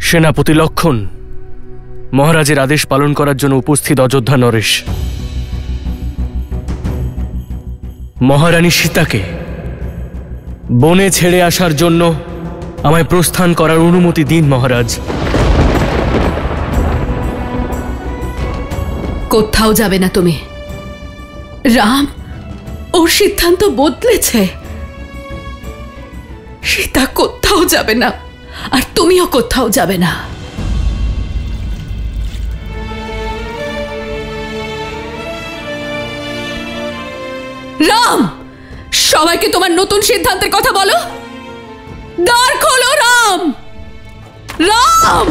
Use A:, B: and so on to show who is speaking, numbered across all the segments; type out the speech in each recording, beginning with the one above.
A: সেনাপতি লক্ষণ মহারাজের আদেশ পালন করার জন্য উপস্থিত অযোধ্যা নরেশ। মহারানী সীতাকে বনে ছেড়ে আসার জন্য আমায় প্রস্থান করার অনুমতি দিন মহারাজ।
B: কোথাও যাবে না তুমি। রাম ওর সিদ্ধান্ত বদলেছে। সীতা কোথাও যাবে না, আর তুমিও কোথাও যাবে না। রাম, সবাইকে তোমার নতুন সিদ্ধান্তের কথা বলো। দ্বার খোলো রাম। রাম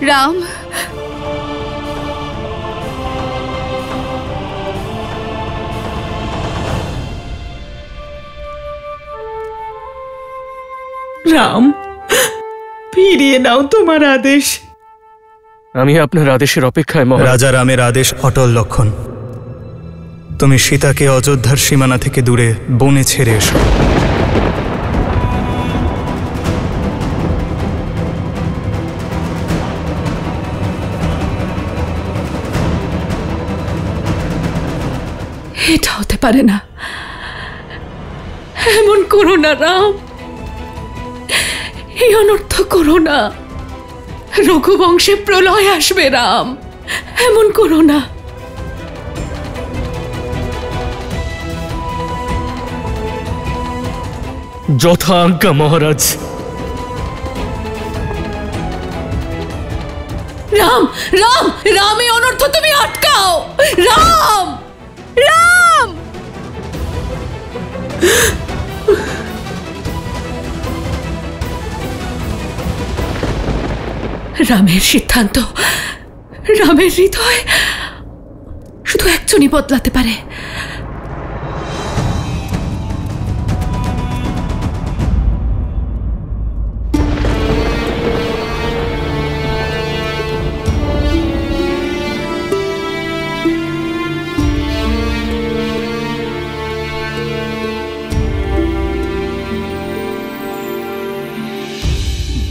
B: রাম
C: রাম, ফিরিয়ে নাও তোমার আদেশ।
A: আমি আপনার আদেশের অপেক্ষায় মহারাজ।
D: রাজা রামের আদেশ অটল লক্ষণ। তুমি সীতাকে অযোধ্যার সীমানা থেকে দূরে বনে ছেড়ে এসো।
B: এটা হতে পারে না। এমন করো না রাম, এই অনর্থ করো না। রঘুবংশে প্রলয় আসবে রাম, এমন করো না।
A: যথা আজ্ঞা মহারাজ।
B: রাম রাম রাম, এই অনর্থ তুমি আটকাও। রাম রাম রামের সিদ্ধান্ত, রামের হৃদয় শুধু একজনই বদলাতে পারে।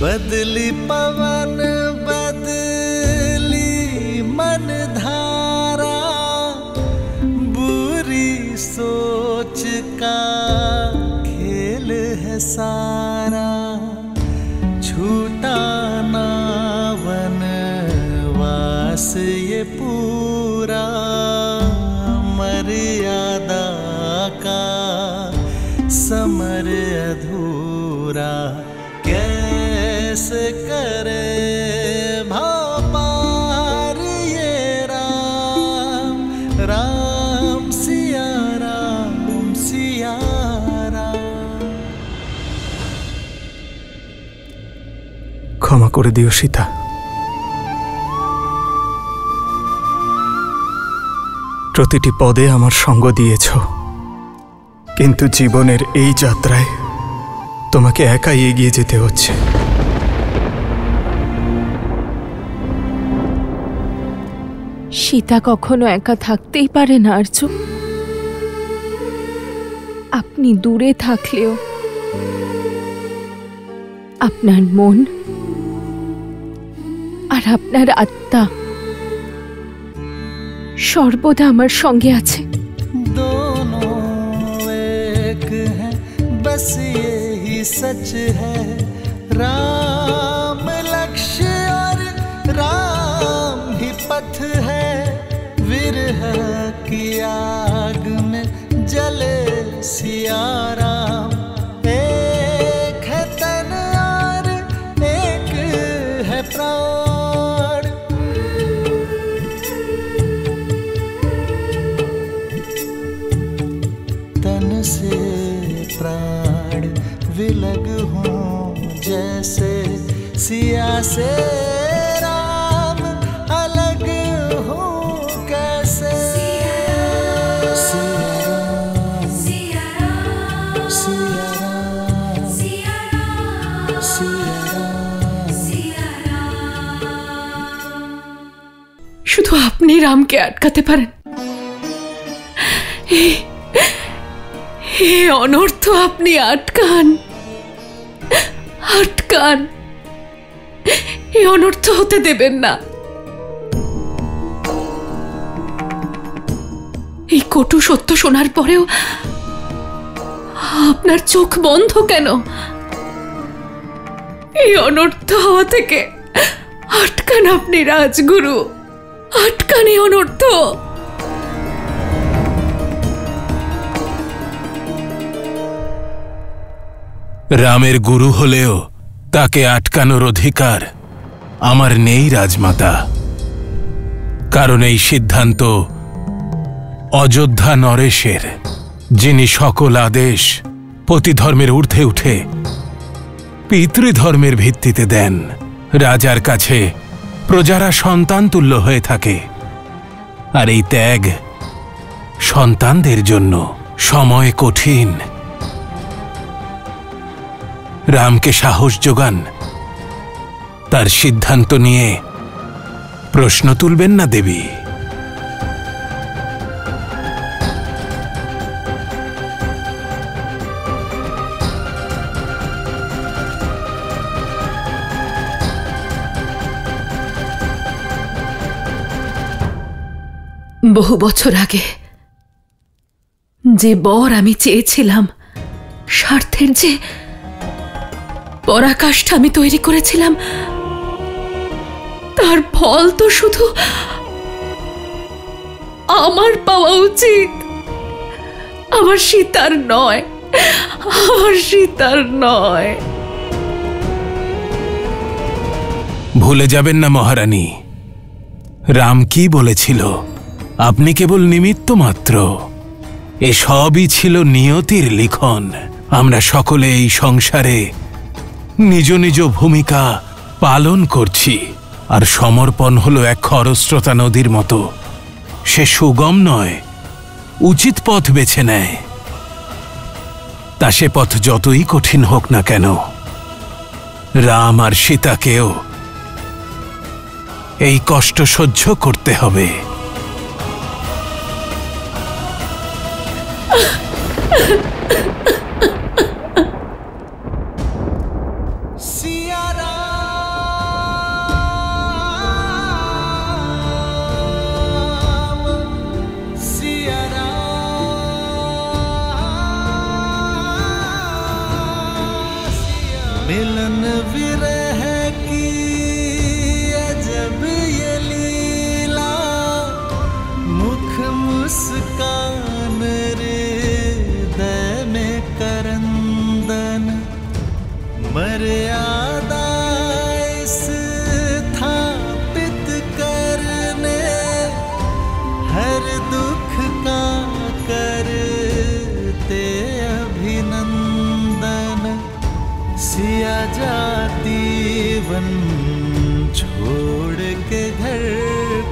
E: बदली पवन बदली मन धारा, बुरी सोच का खेल है सारा। छूटा ना वनवास ये पूरा, मर्यादा का समर अधूरा। कैसे करे भापार ये राम, राम सिया राम, सिया राम।
D: ক্ষমা করে দিও সীতা। প্রতিটি পদে আমার সঙ্গ দিয়েছ, কিন্তু জীবনের এই যাত্রায় তোমাকে একাই এগিয়ে যেতে হচ্ছে।
F: সীতা কখনো একা থাকতেই পারে না আর্য। আপনি দূরে থাকলেও আপনার মন আর আপনার আত্মা সর্বদা আমার সঙ্গে আছে।
E: दोनों एक हैं, बस यही सच है। राम लक्ष्य और राम ही पथ है। विरह की आग में जले सिया राम। एक है तन और एक है प्राण। तन से प्राण विलग हों जैसे, सिया से राम अलग हो कैसे। सिया राम, सिया राम, सिया राम, सिया राम।
B: শুধু আপনি রামকে আটকাতে পারেন। এই অনর্থ আপনি আটকান, আটকান। এই অনর্থ হতে দেবেন না। এই কটু সত্য শোনার পরেও আপনার চোখ বন্ধ কেন? এই অনর্থ হওয়া থেকে আটকান আপনি রাজগুরু, আটকান এই অনর্থ।
G: রামের গুরু হলেও তাকে আটকানোর অধিকার আমার নেই রাজমাতা, কারণ এই সিদ্ধান্ত অযোধ্যা নরেশের, যিনি সকল আদেশ পতিধর্মের ঊর্ধ্বে উঠে পিতৃধর্মের ভিত্তিতে দেন। রাজার কাছে প্রজারা সন্তান তুল্য হয়ে থাকে, আর এই ত্যাগ সন্তানদের জন্য সময় কঠিন। রামকে সাহস যোগান, তার সিদ্ধান্ত নিয়ে প্রশ্ন তুলবেন না দেবী।
B: বহু বছর আগে যে বর আমি চেয়েছিলাম, স্বার্থের যে পরাকাষ্ঠা আমি তৈরি করেছিলাম, তার ফল তো শুধু আমার পাওয়া উচিত, আমার সীতার নয়, আমার সীতার নয়।
G: ভুলে যাবেন না মহারানী, রাম কি বলেছিল? আপনি কেবল নিমিত্ত মাত্র। এসবই ছিল নিয়তির লিখন। আমরা সকলে এই সংসারে নিজ নিজ ভূমিকা পালন করছি, আর সমর্পণ হলো এক খরস্রোতা নদীর মতো। সে সুগম নয়, উচিত পথ বেছে নেয়। তা সে পথ যতই কঠিন হোক না কেন, রাম আর সীতাকেও এই কষ্ট সহ্য করতে হবে।
E: मिलन विरह की अजब ये लीला, मुख मुस्कान हृदय में करंदन, मर्यादा स्थापित करने हर दुख का करते अभिनंदन। सिया जाती वन छोड़ के घर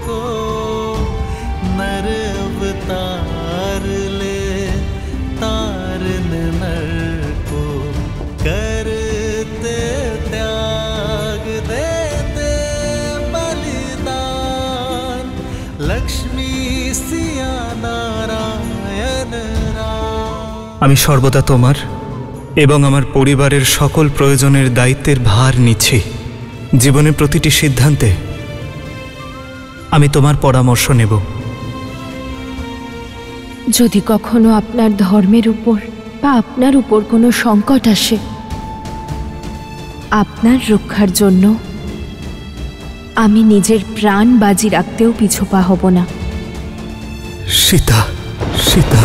E: को, नर अवतार ले तारन नर को, करते त्याग देते बलिदान, लक्ष्मी सिया नारायण राम।
D: আমি সর্বদা তোমার এবং আমার পরিবারের সকল প্রয়োজনের দায়িত্বের ভার নিচ্ছি। জীবনের প্রতিটি সিদ্ধান্তে আমি তোমার পরামর্শ নেব।
F: যদি কখনো আপনার ধর্মের উপর বা আপনার উপর কোনো সংকট আসে, আপনার রক্ষার জন্য আমি নিজের প্রাণ বাজি রাখতেও পিছুপা হব না।
D: সীতা, সীতা,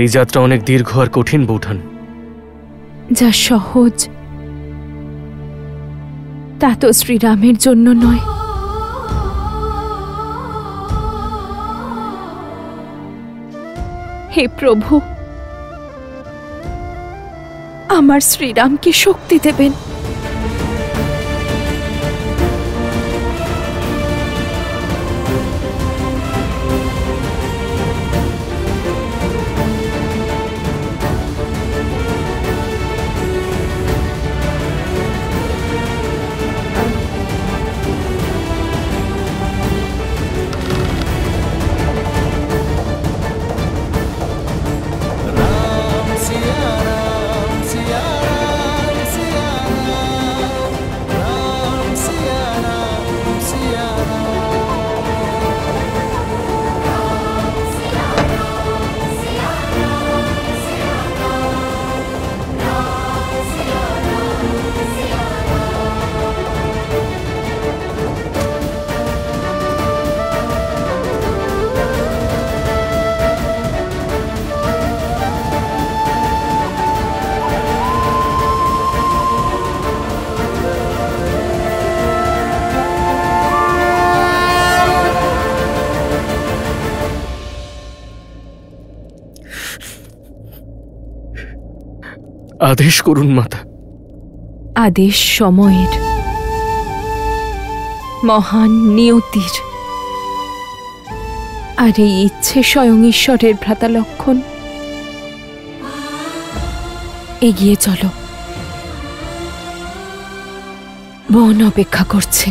A: এই যাত্রা অনেক দীর্ঘ আর কঠিন বৌঠান।
F: যা সহজ তা তো শ্রীরামের জন্য নয়। হে প্রভু, আমার শ্রীরামকে শক্তি দেবেন।
A: আদেশ করুন মাতা।
F: আদেশ সময়ের, মহান নিয়তির, আর এই ইচ্ছে স্বয়ং ঈশ্বরের ভ্রাতা লক্ষণ। এগিয়ে চলো, বন অপেক্ষা করছে।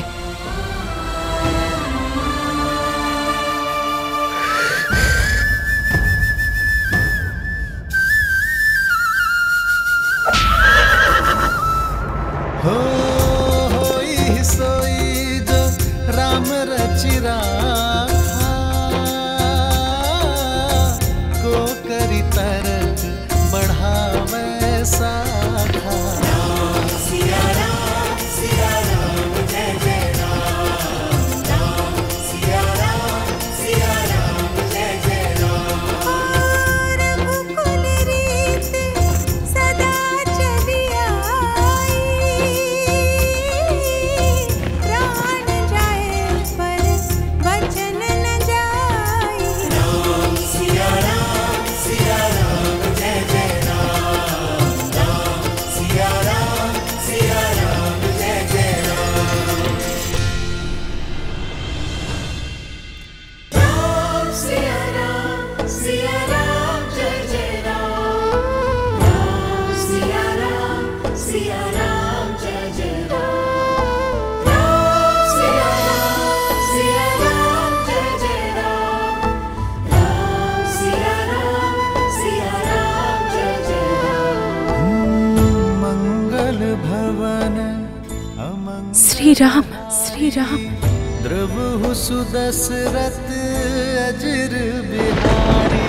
F: श्रीराम श्रीराम
E: द्रवहु सुदशरथ अजर बिहारी।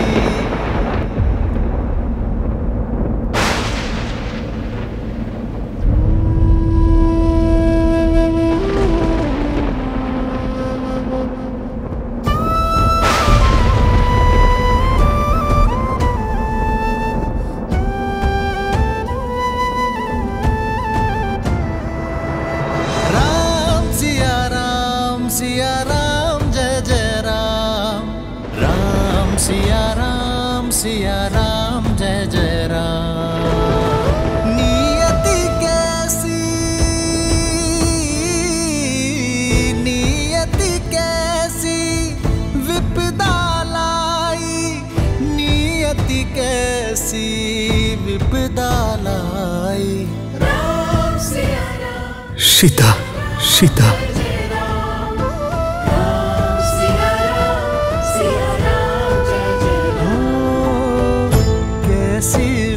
E: सिया राम जय जय राम। नियति कैसी विपदा लाई, नियति कैसी विपदा लाई।
D: सीता सीता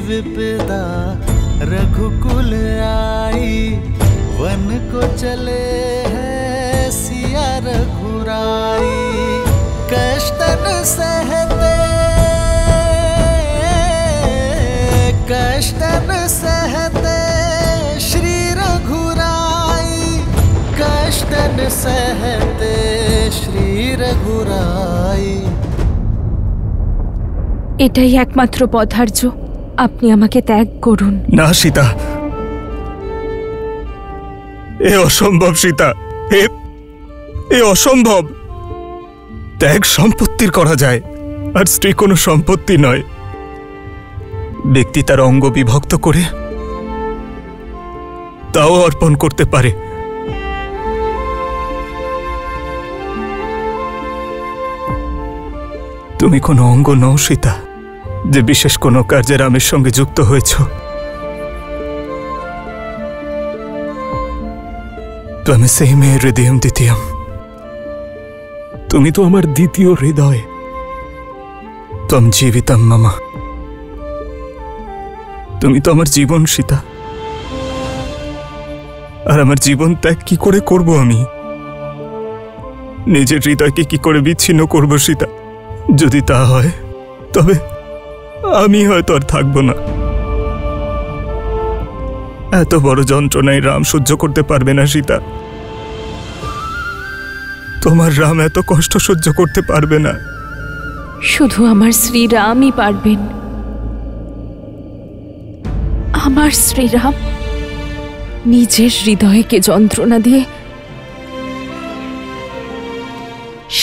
E: विपदा रघुकुल आई, वन को चले हैं सिया रघुराई। कष्टन सहते श्री रघुराई, कष्टन सहते श्री रघुराई।
F: এটাই একমাত্র পথার্য, আপনি আমাকে ত্যাগ করুন।
D: না সীতা, এ অসম্ভব সীতা, এ অসম্ভব। ত্যাগ সম্পত্তির করা যায়, আর স্ত্রী কোনো সম্পত্তি নয়। ব্যক্তি তার অঙ্গ বিভক্ত করে তাও অর্পণ করতে পারে। তুমি কোনো অঙ্গ নও সীতা, যে বিশেষ কোনো কার্যে রামের সঙ্গে যুক্ত হয়েছ। তুমি সেই মেয়ের হৃদয়ম দ্বিতীয়ম। তুমি তো আমার দ্বিতীয় হৃদয়। তম জীবিতম মামা। তুমি তো আমার জীবন সীতা। আর আমার জীবন ত্যাগ কি করে করব আমি? নিজের হৃদয়কে কি করে বিচ্ছিন্ন করব সীতা? যদি তা হয় তবে আমি হয়তো আর থাকবো না। এত বড় যন্ত্রণায় রাম সহ্য করতে পারবে না সীতা। তোমার রাম এত কষ্ট সহ্য করতে পারবে না।
F: শুধু আমার শ্রীরামই পারবেন। আমার শ্রীরাম নিজের হৃদয়কে যন্ত্রণা দিয়ে,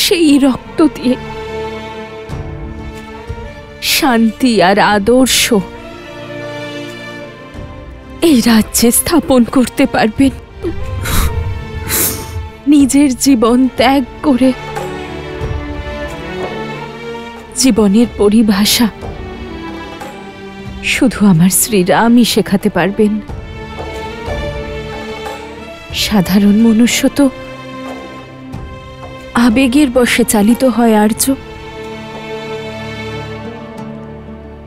F: সেই রক্ত দিয়ে শান্তি আর আদর্শ এই রাজ্যে স্থাপন করতে পারবেন। নিজের জীবন ত্যাগ করে জীবনের পরিভাষা শুধু আমার শ্রীরামই শেখাতে পারবেন। সাধারণ মনুষ্য তো আবেগের বশে চালিত হয় আর্য,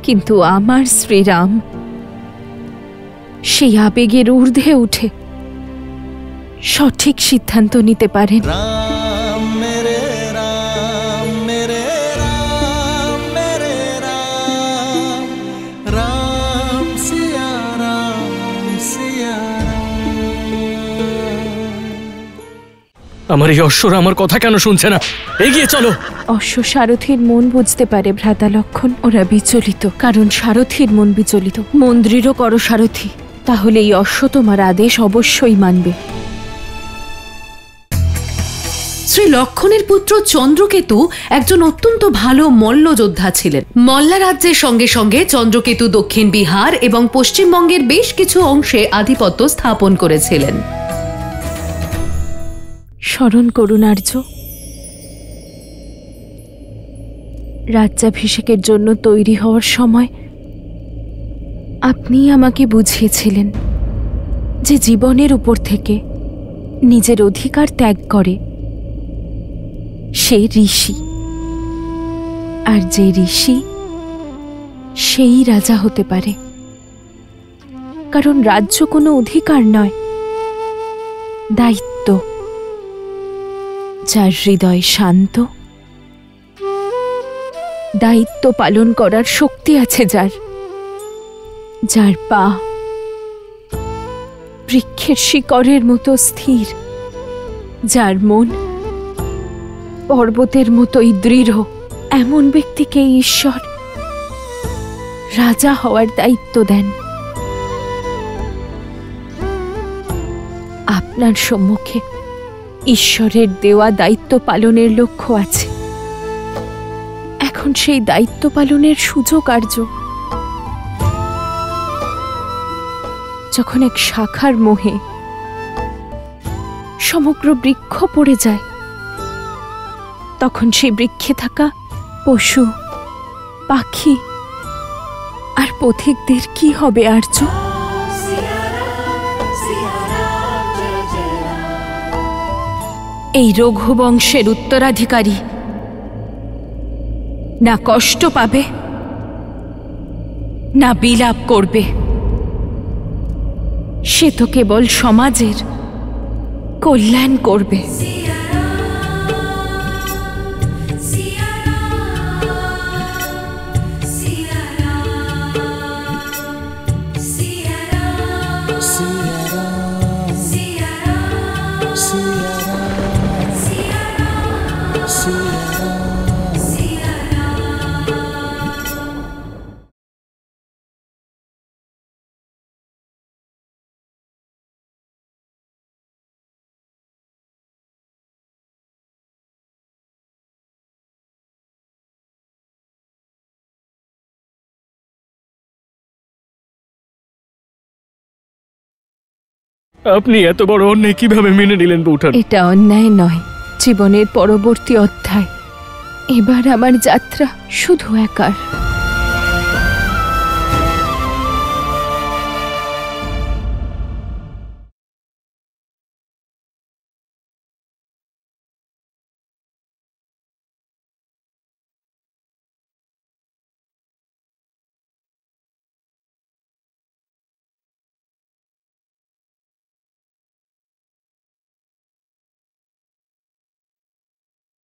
F: কিন্তু আমার শ্রীরাম সেই আবেগের ঊর্ধ্বে উঠে সঠিক সিদ্ধান্ত নিতে পারেন।
E: राम मेरे राम मेरे राम मेरे राम राम सिया
A: আমার এই অশ্বরা আমার কথা কেন শুনছে না? এগিয়ে চলো।
F: অশ্ব সারথীর মন বুঝতে পারে ভ্রাতা লক্ষণ। ওরা বিচলিত, কারণ সারথীর মন বিচলিত। মন দৃঢ় করো সারথী, তাহলে এই অশ্ব তোমার আদেশ অবশ্যই মানবে।
B: শ্রী লক্ষণের পুত্র চন্দ্রকেতু একজন অত্যন্ত ভালো মল্লযোদ্ধা ছিলেন। মল্লা রাজ্যের সঙ্গে সঙ্গে চন্দ্রকেতু দক্ষিণ বিহার এবং পশ্চিমবঙ্গের বেশ কিছু অংশে আধিপত্য স্থাপন করেছিলেন।
F: স্মরণ করুন আর্য, রাজ্যাভিষেকের জন্য তৈরি হওয়ার সময় আপনি আমাকে বুঝিয়েছিলেন যে জীবনের উপর থেকে নিজের অধিকার ত্যাগ করে সে ঋষি, আর যে ঋষি সেই রাজা হতে পারে। কারণ রাজ্য কোনো অধিকার নয়, দায়িত্ব। যার হৃদয় শান্ত, দায়িত্ব পালন করার শক্তি আছে যার, যার পা বৃক্ষের শিকড়ের মতো স্থির, যার মন পর্বতের মতোই দৃঢ়, এমন ব্যক্তিকে ঈশ্বর রাজা হওয়ার দায়িত্ব দেন। আপনার সম্মুখে ঈশ্বরের দেওয়া দায়িত্ব পালনের লক্ষ্য আছে। এখন সেই দায়িত্ব পালনের সুযোগ আর্য। যখন এক শাখার মোহে সমগ্র বৃক্ষ পড়ে যায়, তখন সেই বৃক্ষে থাকা পশু, পাখি আর পথিকদের কি হবে আর্য? এই রঘুবংশের উত্তরাধিকারী না কষ্ট পাবে, না বিলাপ করবে। সে তো কেবল সমাজের কল্যাণ করবে।
A: আপনি এত বড় অন্যায় কিভাবে মেনে নিলেন বৌঠান?
F: এটা অন্যায় নয়, জীবনের পরবর্তী অধ্যায়। এবার আমার যাত্রা শুধু একার।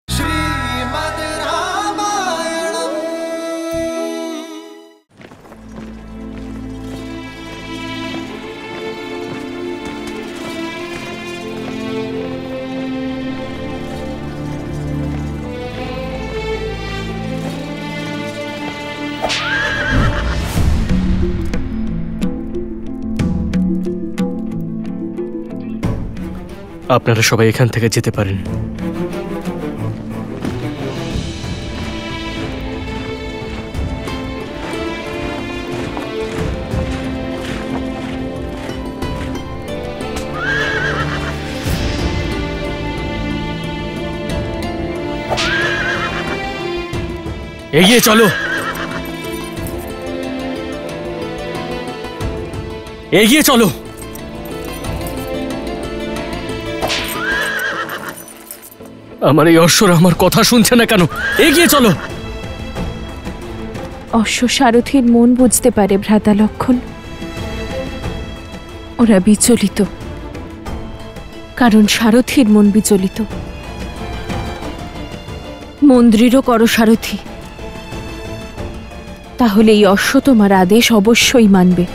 E: श्रीमद् रामायणम्।
A: আপনারা সবাই এখান থেকে যেতে পারেন। এগিয়ে চলো, এগিয়ে চলো। আমার এই অশ্বরা আমার কথা শুনছে না কেন? এগিয়ে চলো।
F: অশ্ব সারথীর মন বুঝতে পারে ভ্রাতা লক্ষণ। ওরা বিচলিত, কারণ সারথীর মন বিচলিত। মন দৃঢ় করো সারথী, তাহলে এই অশ্ব তোমার আদেশ অবশ্যই মানবে।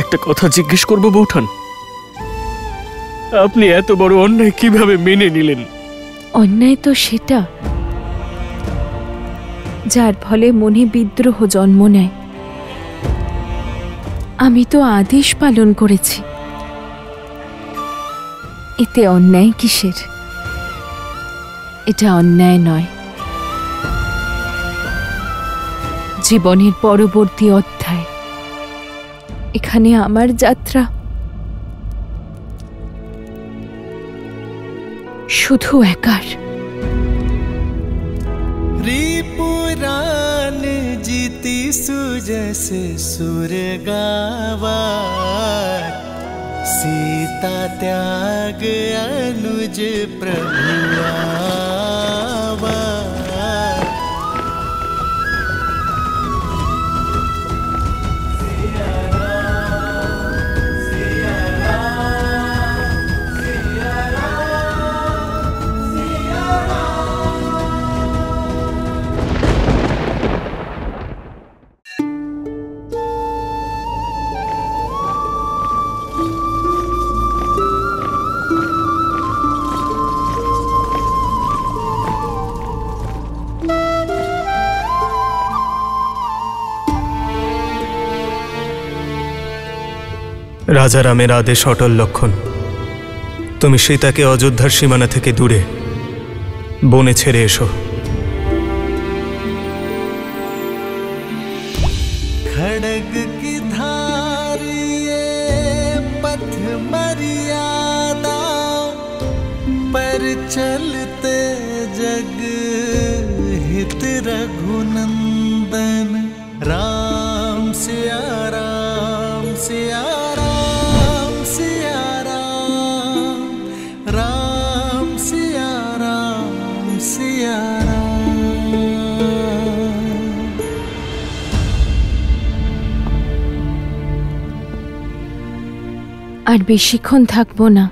A: একটা কথা জিজ্ঞেস করবো বৌঠান, আপনি এত বড় অন্যায় কিভাবে মেনে নিলেন?
F: অন্যায় তো সেটা যার ফলে মনে বিদ্রোহ জন্ম নেয়। আমি তো আদেশ পালন করেছি, এতে অন্যায় কিসের? এটা অন্যায় নয়। জীবনের পরবর্তী অধ্যায়, এখানে আমার যাত্রা শুধু একার।
E: रिपुरान जीती सुजस सुर गावा, सीता त्याग अनुज प्रभु आवा।
D: রাজা রামের আদেশ অটল লক্ষণ। তুমি সীতাকে অযোধ্যার সীমানা থেকে দূরে বনে ছেড়ে এসো।
E: खड़ग की धार ये पथ मर्यादा, पर चलते जग हित रघुनंदन। राम सिया राम सिया राम सिया राम, राम सिया राम सिया राम।
F: আর বেশিক্ষণ থাকবো না।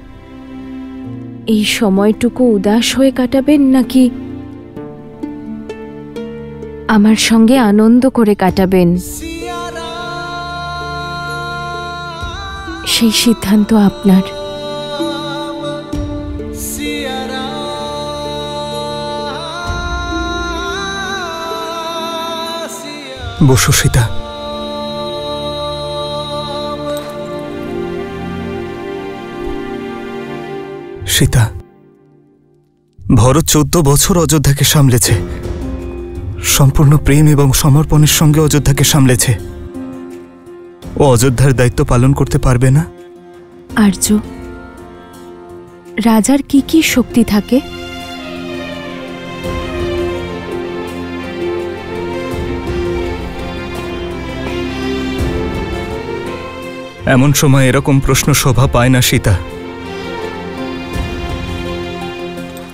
F: এই সময়টুকু উদাস হয়ে কাটাবেন নাকি আমার সঙ্গে আনন্দ করে কাটাবেন, সেই সিদ্ধান্ত আপনার।
D: বসো সীতা। সীতা, ভরত 14 বছর অযোধ্যাকে সামলেছে, সম্পূর্ণ প্রেম এবং সমর্পণের সঙ্গে অযোধ্যাকে সামলেছে। ও অযোধ্যার দায়িত্ব পালন করতে পারবে না?
F: আর্য, রাজার কি কি শক্তি থাকে?
D: এমন সময় এরকম প্রশ্ন শোভা পায় না সীতা।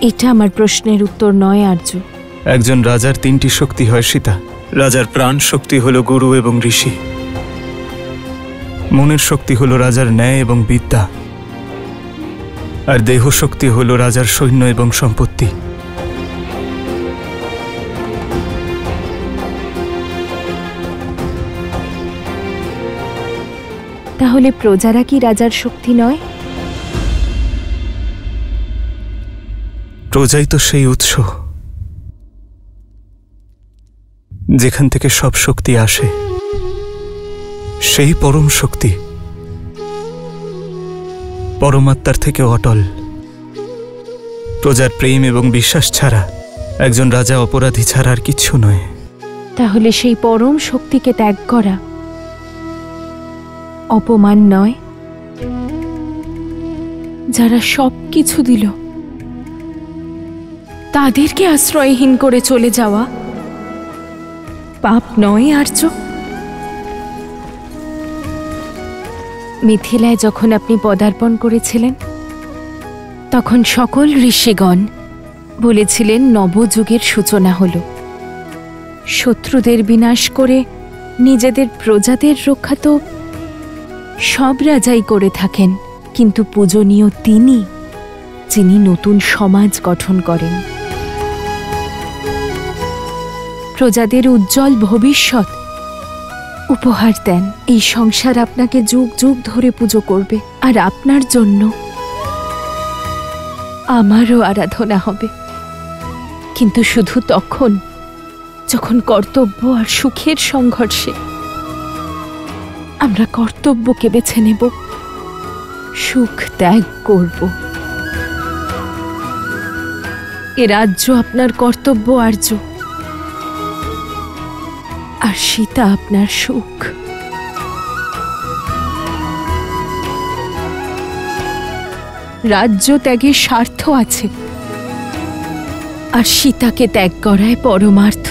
F: এটা আমার প্রশ্নের উত্তর নয় আর্য।
D: একজন রাজার 3টি শক্তি হয় সীতা। রাজার প্রাণ শক্তি হল গুরু এবং ঋষি, মনের শক্তি হল রাজার ন্যায় এবং বিদ্যা, আর দেহ শক্তি হল রাজার সৈন্য এবং সম্পত্তি।
F: তাহলে প্রজারা কি রাজার শক্তি নয়?
D: প্রজাই তো সেই উৎস যেখান থেকে সব শক্তি আসে, সেই পরম শক্তি, পরমাত্মার থেকে অটল। প্রজার প্রেম এবং বিশ্বাস ছাড়া একজন রাজা অপরাধী ছাড়া আর কিচ্ছু নয়।
F: তাহলে সেই পরম শক্তিকে ত্যাগ করা অপমান নয়? যারা সব কিছু দিল তাদেরকে আশ্রয়হীন করে চলে যাওয়া পাপ নয় আর্য? মিথিলায় যখন আপনি পদার্পণ করেছিলেন তখন সকল ঋষিগণ বলেছিলেন নবযুগের সূচনা হল। শত্রুদের বিনাশ করে নিজেদের প্রজাদের রক্ষা তো সব রাজাই করে থাকেন, কিন্তু পূজনীয় তিনি যিনি নতুন সমাজ গঠন করেন, প্রজাদের উজ্জ্বল ভবিষ্যৎ উপহার দেন। এই সংসার আপনাকে যুগ যুগ ধরে পুজো করবে, আর আপনার জন্য আমারও আরাধনা হবে, কিন্তু শুধু তখন যখন কর্তব্য আর সুখের সংঘর্ষে আমরা কর্তব্যকে বেছে নেব, সুখ ত্যাগ করব। এ রাজ্য আপনার কর্তব্য আর্য, আর সীতা আপনার সুখ। রাজ্য ত্যাগের স্বার্থ আছে, আর সীতাকে ত্যাগ করায় পরমার্থ।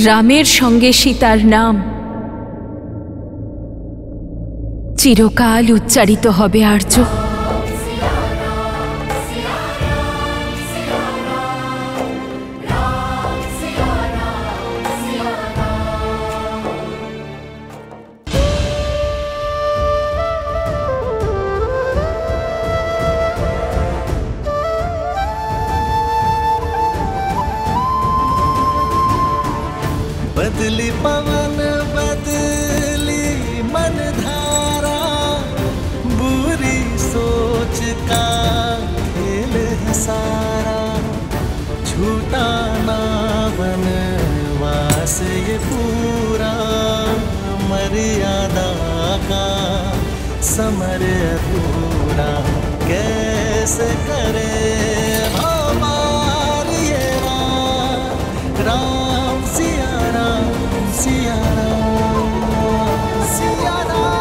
F: রামের সঙ্গে সীতার নাম চিরকাল উচ্চারিত হবে আর্য।
E: बदली पवन बदली मन धारा, बुरी सोच का खेल है सारा, छूटा ना वनवास ये पूरा, मर्यादा का समर अधूरा, कैसे करे हमारी ये राम सिया राम सिया राम सिया राम।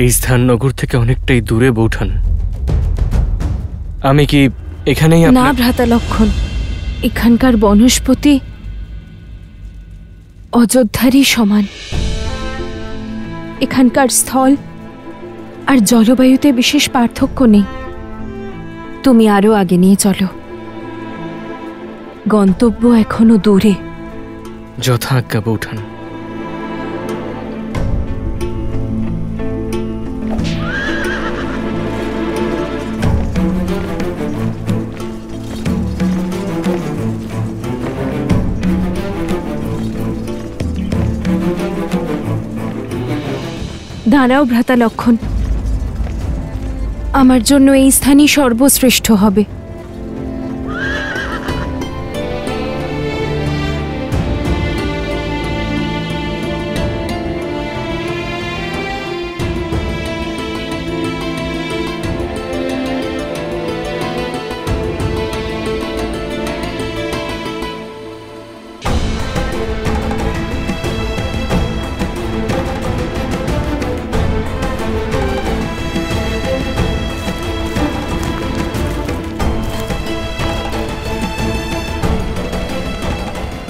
A: এই স্থান নগর থেকে অনেকটাই দূরে বৌঠান। আমি কি এখানেই
F: না ভ্রাতা লক্ষণ, এখানকার বনস্পতি অযোধ্যারই সমান। এখানকার স্থল আর জলবায়ুতে বিশেষ পার্থক্য নেই। তুমি আরো আগে নিয়ে চলো, গন্তব্য এখনো দূরে।
A: যথাজ্ঞা বৌঠান।
F: দাঁড়াও ভ্রাতা লক্ষণ, আমার জন্য এই স্থানই সর্বশ্রেষ্ঠ হবে।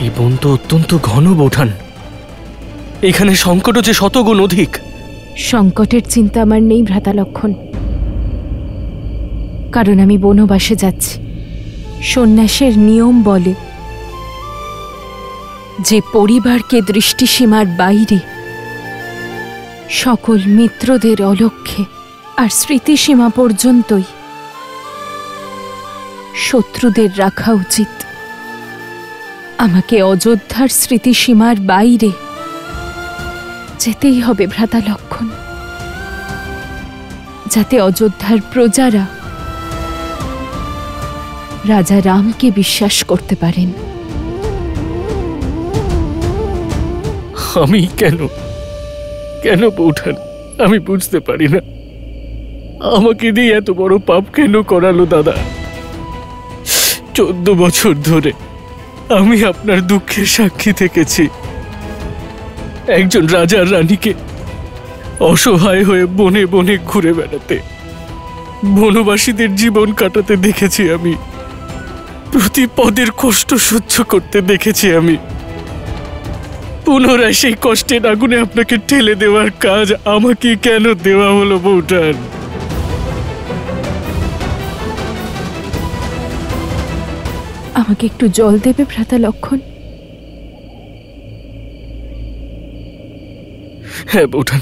A: এই বন তো অত্যন্ত ঘন বৌঠান, এখানে সংকটও যে শতগুণ অধিক।
F: সংকটের চিন্তা আমার নেই ভ্রাতা লক্ষণ, কারণ আমি বনবাসে যাচ্ছি। সন্ন্যাসের নিয়ম বলে যে পরিবারকে দৃষ্টিসীমার বাইরে, সকল মিত্রদের অলক্ষ্যে আর স্মৃতিসীমা পর্যন্তই শত্রুদের রাখা উচিত। আমাকে অযোধ্যার স্মৃতিসীমার বাইরে যেতেই হবে ভ্রাতা লক্ষণ, যাতে অযোধ্যার প্রজারা রাজা রামকে বিশ্বাস করতে পারেন।
A: আমি কেন কেন বৌঠান, আমি বুঝতে পারি না, আমাকে দিয়ে এত বড় পাপ কেন করালো দাদা? 14 বছর ধরে আমি আপনার দুঃখের সাক্ষী থেকেছি। একজন রাজার রানীকে অসহায় হয়ে বনে বনে ঘুরে বেড়াতে, বনবাসীদের জীবন কাটাতে দেখেছি আমি, প্রতি পদের কষ্ট সহ্য করতে দেখেছি আমি। পুনরায় সেই কষ্টের আগুনে আপনাকে ঠেলে দেওয়ার কাজ আমাকে কেন দেওয়া হলো বৌঠান?
F: আমাকে একটু জল দেবে ভ্রাতা লক্ষণ?
A: হ্যাঁ বৌঠান।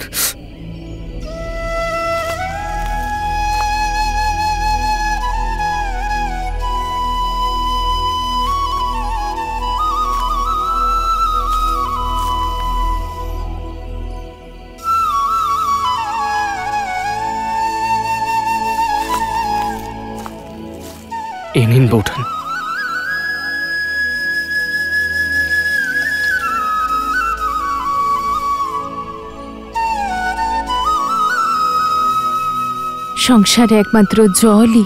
A: এই নিন বৌঠান।
F: সংসারে একমাত্র জলই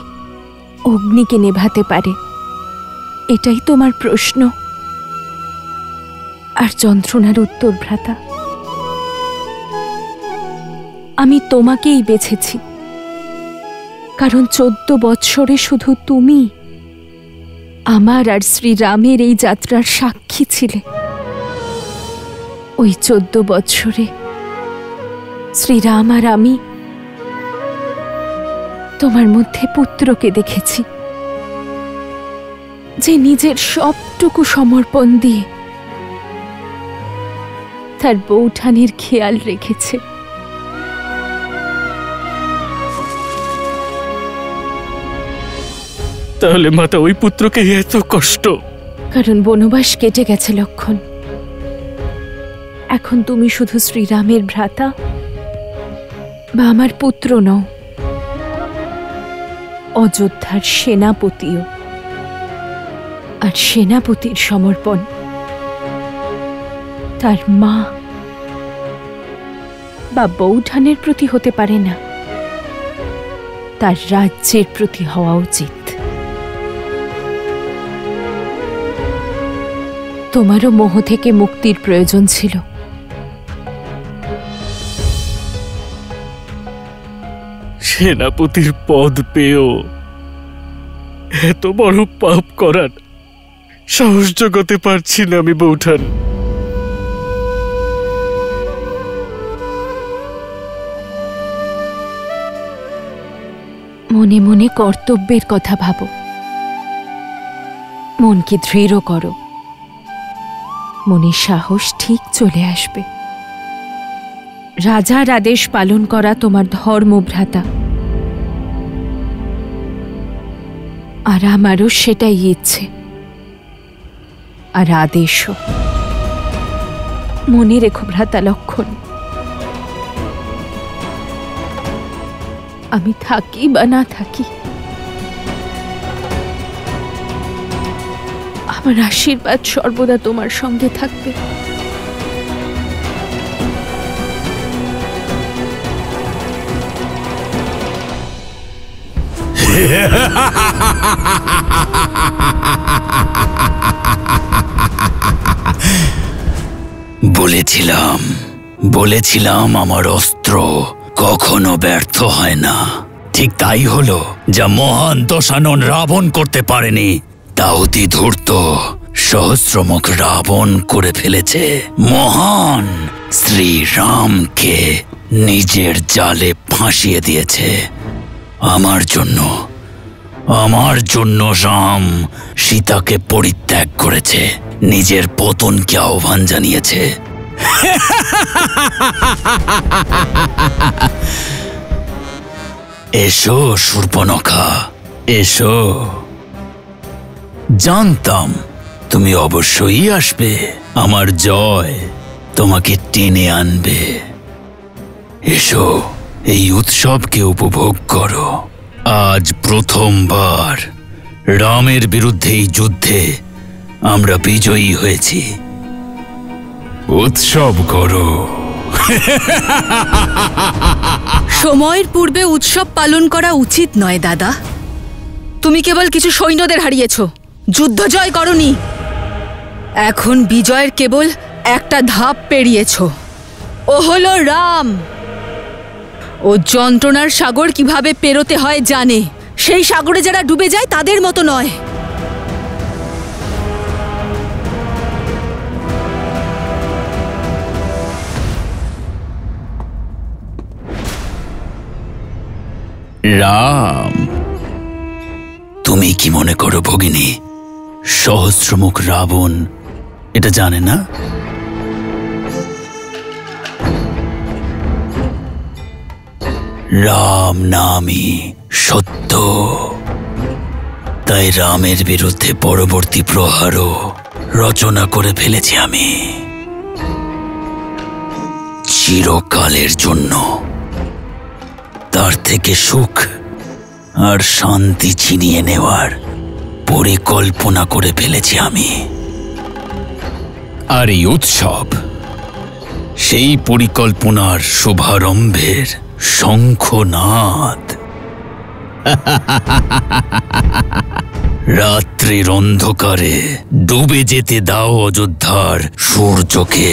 F: অগ্নিকে নেভাতে পারে, এটাই তোমার প্রশ্ন আর যন্ত্রণার উত্তর ভ্রাতা। আমি তোমাকেই বেছেছি, কারণ 14 বৎসরে শুধু তুমি আমার আর শ্রীরামের এই যাত্রার সাক্ষী ছিলে। ওই 14 বৎসরে শ্রীরাম আর আমি তোমার মধ্যে পুত্রকে দেখেছি, যে নিজের সবটুকু সমর্পণ দিয়ে তার বৌঠানের খেয়াল রেখেছে।
A: তাহলে মাতা ওই পুত্রকে এত কষ্ট?
F: কারণ বনবাস কেটে গেছে লক্ষণ। এখন তুমি শুধু শ্রীরামের ভ্রাতা বা আমার পুত্র নও, অযোধ্যার সেনাপতিও। আর সেনাপতির সমর্পণ তার মা বা বৌঠানের প্রতি হতে পারে না, তার রাজ্যের প্রতি হওয়া উচিত। তোমারও মোহ থেকে মুক্তির প্রয়োজন ছিল।
A: সেনাপতির পদ পেয়েও এত বড় পাপ করার সাহস জোগাতে পারছি না আমি বৌঠান।
F: মনে মনে কর্তব্যের কথা ভাবো, মনকে দৃঢ় করো, মনে সাহস ঠিক চলে আসবে। রাজার আদেশ পালন করা তোমার ধর্ম ভ্রাতা, আর আমারও সেটাই ইচ্ছে আর আদেশও। মনে রেখো ভ্রাতা লক্ষণ, আমি থাকি বা না থাকি, আমার আশীর্বাদ সর্বদা তোমার সঙ্গে থাকবে।
H: বলেছিলাম আমার অস্ত্র কখনো ব্যর্থ হয় না। ঠিক তাই হলো, যা মহান দশানন রাবণ করতে পারেনি তা অতি ধূর্ত সহস্রমুখ রাবণ করে ফেলেছে। মহান শ্রীরামকে নিজের জালে ফাঁসিয়ে দিয়েছে। আমার জন্য রাম সীতাকে পরিত্যাগ করেছে, নিজের পতনকে আহ্বান জানিয়েছে। এসো শূর্পণখা, এসো। জানতাম তুমি অবশ্যই আসবে, আমার জয় তোমাকে টেনে আনবে। এসো, এই উৎসবকে উপভোগ করো। আজ প্রথমবার রামের বিরুদ্ধে এই যুদ্ধে আমরা বিজয়ী হয়েছি। উৎসব করো।
I: সময়ের পূর্বে উৎসব পালন করা উচিত নয় দাদা। তুমি কেবল কিছু সৈন্যদের হারিয়েছ, যুদ্ধ জয় করনি। এখন বিজয়ের কেবল একটা ধাপ পেরিয়েছ, ও হলো রাম। ও যন্ত্রণার সাগর কিভাবে পেরোতে হয় জানে। সেই সাগরে যারা ডুবে যায় তাদের মতো নয়।
H: রাম, তুমি কি মনে করো ভগিনী সহস্রমুখ রাবণ এটা জানে না? রাম নামই সত্য। তাই রামের বিরুদ্ধে পরবর্তী প্রহারও রচনা করে ফেলেছি আমি, চিরকালের জন্য। তার থেকে সুখ আর শান্তি ছিনিয়ে নেওয়ার পরিকল্পনা করে ফেলেছি আমি। আর এই উৎসব সেই পরিকল্পনার শুভারম্ভের শঙ্খনাদ। রাত্রির অন্ধকারে ডুবে যেতে দাও অযোধ্যার সূর্যকে।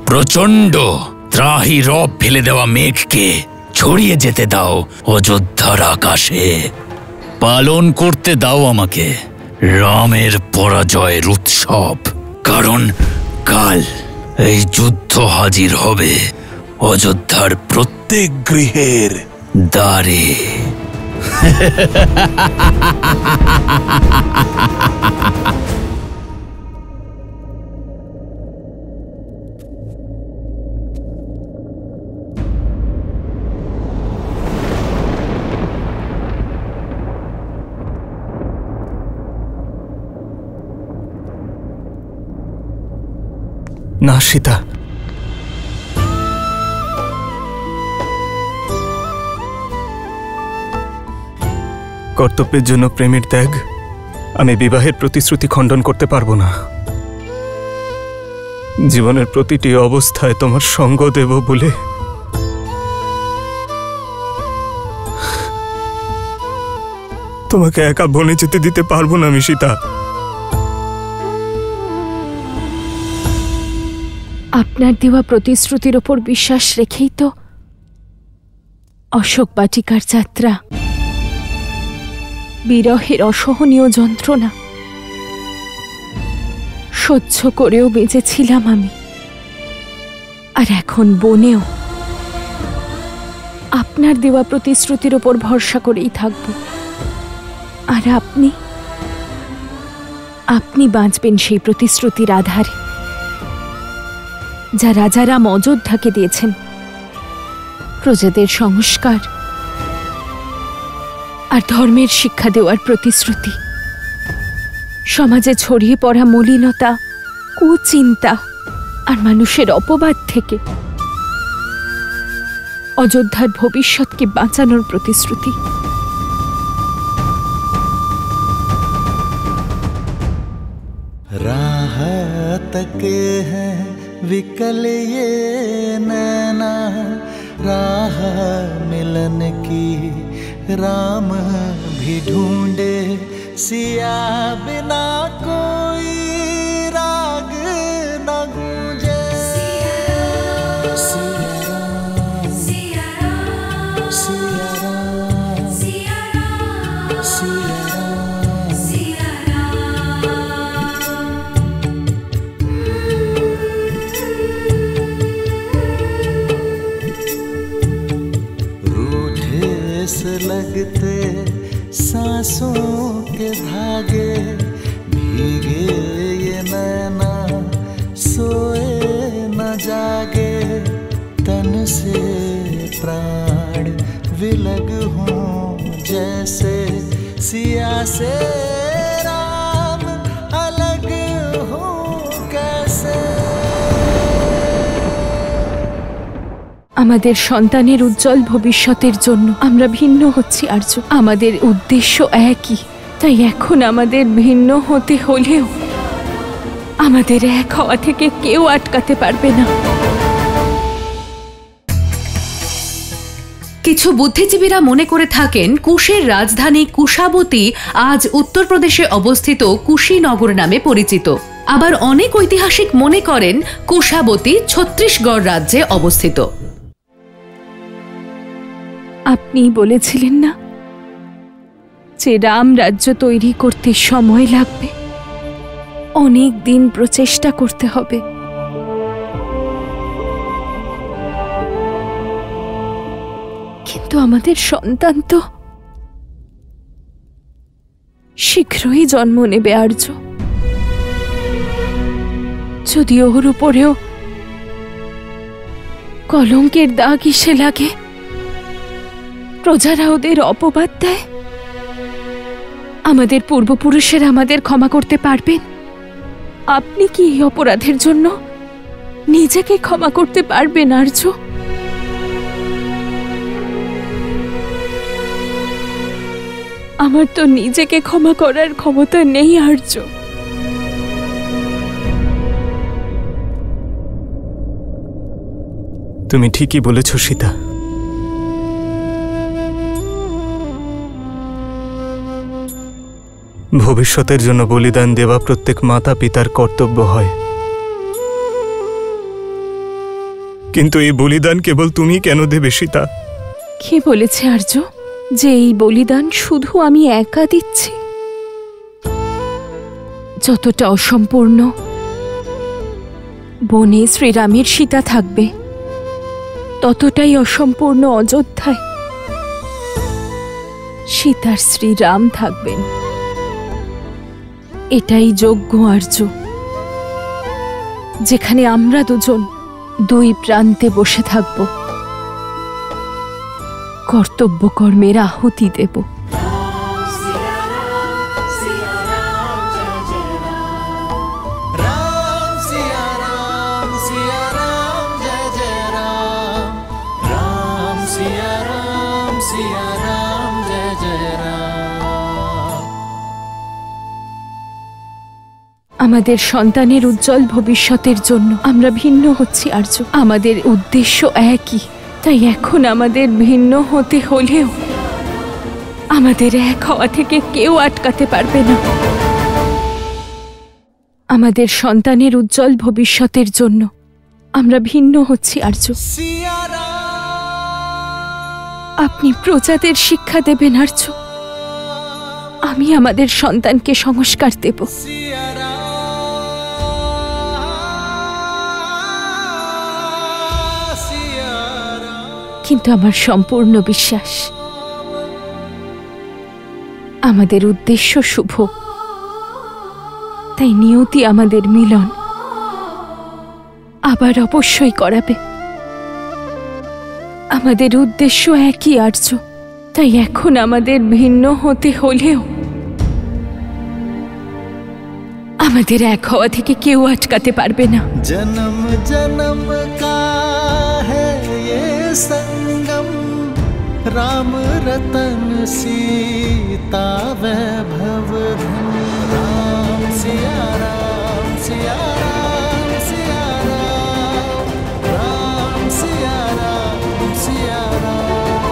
H: প্রচণ্ড ত্রাহি রব ফেলে দেওয়া মেঘকে ছড়িয়ে যেতে দাও অযোধ্যার আকাশে। পালন করতে দাও আমাকে রামের পরাজয়ের উৎসব। কারণ কাল এই যুদ্ধ হাজির হবে অযোধ্যার প্রত্যেক গৃহের দ্বারে।
D: না সীতা, কর্তব্যের জন্য প্রেমের ত্যাগ, আমি বিবাহের প্রতিশ্রুতি খণ্ডন করতে পারবো না। জীবনের প্রতিটি অবস্থায় তোমার সঙ্গ দেব বলে তোমাকে একা বনে যেতে দিতে পারবো না আমি সীতা।
F: আপনার দেওয়া প্রতিশ্রুতির ওপর বিশ্বাস রেখেই তো অশোক বাটিকার যাত্রা, বিরহের অসহনীয় যন্ত্রণা সহ্য করেও বেঁচেছিলাম আমি। আর এখন বনেও আপনার দেওয়া প্রতিশ্রুতির ওপর ভরসা করেই থাকব। আর আপনি বাঁচবেন সেই প্রতিশ্রুতির আধারে, যা রাজারাম অযোধ্যাকে দিয়েছেন। প্রজাদের সংস্কার আর ধর্মের শিক্ষা দেওয়ার প্রতিশ্রুতি। সমাজে ছড়িয়ে পড়া মলিনতা, কুচিন্তা আর মানুষের অপবাদ থেকে অযোধ্যার ভবিষ্যৎকে বাঁচানোর প্রতিশ্রুতি।
E: राह तके हैं विकल ये नैना, राह मिलन की राम भी ढूंढे, सिया बिना कोई राग न गूंजे। सिया राम, सिया राम, सिया राम, सिया राम, सिया राम, सिया से लगते सांसों के धागे, भीगे ये नैना सोए न जागे, तन से प्राण विलग हों जैसे, सिया से राम अलग हो कैसे।
F: আমাদের সন্তানের উজ্জ্বল ভবিষ্যতের জন্য আমরা ভিন্ন হচ্ছি আর্য। আমাদের উদ্দেশ্য একই, তাই এখন আমাদের ভিন্ন হতে হলেও আমাদের এক হওয়া থেকে কেউ আটকাতে পারবে না।
B: কিছু বুদ্ধিজীবীরা মনে করে থাকেন কুশের রাজধানী কুশাবতী আজ উত্তরপ্রদেশে অবস্থিত কুশীনগর নামে পরিচিত। আবার অনেক ঐতিহাসিক মনে করেন কুশাবতী ছত্তিশগড় রাজ্যে অবস্থিত।
F: আপনি বলেছিলেন না যে রাম রাজ্য তৈরি করতে সময় লাগবে, অনেক দিন প্রচেষ্টা করতে হবে। কিন্তু আমাদের সন্তান তো শীঘ্রই জন্ম নেবে আর্য। যদি ওর উপরেও কলঙ্কের দাগ এসে লাগে, প্রজারা ওদের অপবাদ দেয়, আমাদের পূর্বপুরুষেরা আমাদের ক্ষমা করতে পারবেন? আপনি কি এই অপরাধের জন্য নিজেকে ক্ষমা করতে পারবেন আর্য? আমার তো নিজেকে ক্ষমা করার ক্ষমতা নেই আর্য।
D: তুমি ঠিকই বলেছ সীতা। ভবিষ্যতের জন্য বলিদান দেওয়া প্রত্যেক মাতা পিতার কর্তব্য হয়, কিন্তু এই বলিদান কেবল তুমি কেন দেবে সীতা?
F: কে বলেছে আর্য যে এই বলিদান শুধু আমি একা দিচ্ছি? যতটা অসম্পূর্ণ বনে শ্রীরামের সীতা থাকবে, ততটাই অসম্পূর্ণ অযোধ্যায় সীতার শ্রীরাম থাকবেন। এটাই যজ্ঞ আর্য, যেখানে আমরা দুজন দুই প্রান্তে বসে থাকব, কর্তব্য কর্মের আহুতি দেব। আমাদের সন্তানের উজ্জ্বল ভবিষ্যতের জন্য আমরা ভিন্ন হচ্ছি আর্য। আমাদের উদ্দেশ্য একই, তাই এখন আমাদের ভিন্ন হতে হলেও আমাদের এক হওয়া থেকে কেউ আটকাতে পারবে না। আমাদের সন্তানের উজ্জ্বল ভবিষ্যতের জন্য আমরা ভিন্ন হচ্ছি আর্য। আপনি প্রজাদের শিক্ষা দেবেন আর্য, আমি আমাদের সন্তানকে সংস্কার দেব। কিন্তু আমার সম্পূর্ণ বিশ্বাস আমাদের উদ্দেশ্য শুভ, তাই নিয়তি আমাদের মিলন আবার অবশ্যই করাবে। আমাদের উদ্দেশ্য একই আর্য, তাই এখন আমাদের ভিন্ন হতে হলেও আমাদের এক হওয়া থেকে কেউ আটকাতে পারবে না।
E: जन्म जन्म का है ये संग, राम रतन सीता वैभव धन। राम सिया राम सिया राम सिया राम, राम सिया राम सिया राम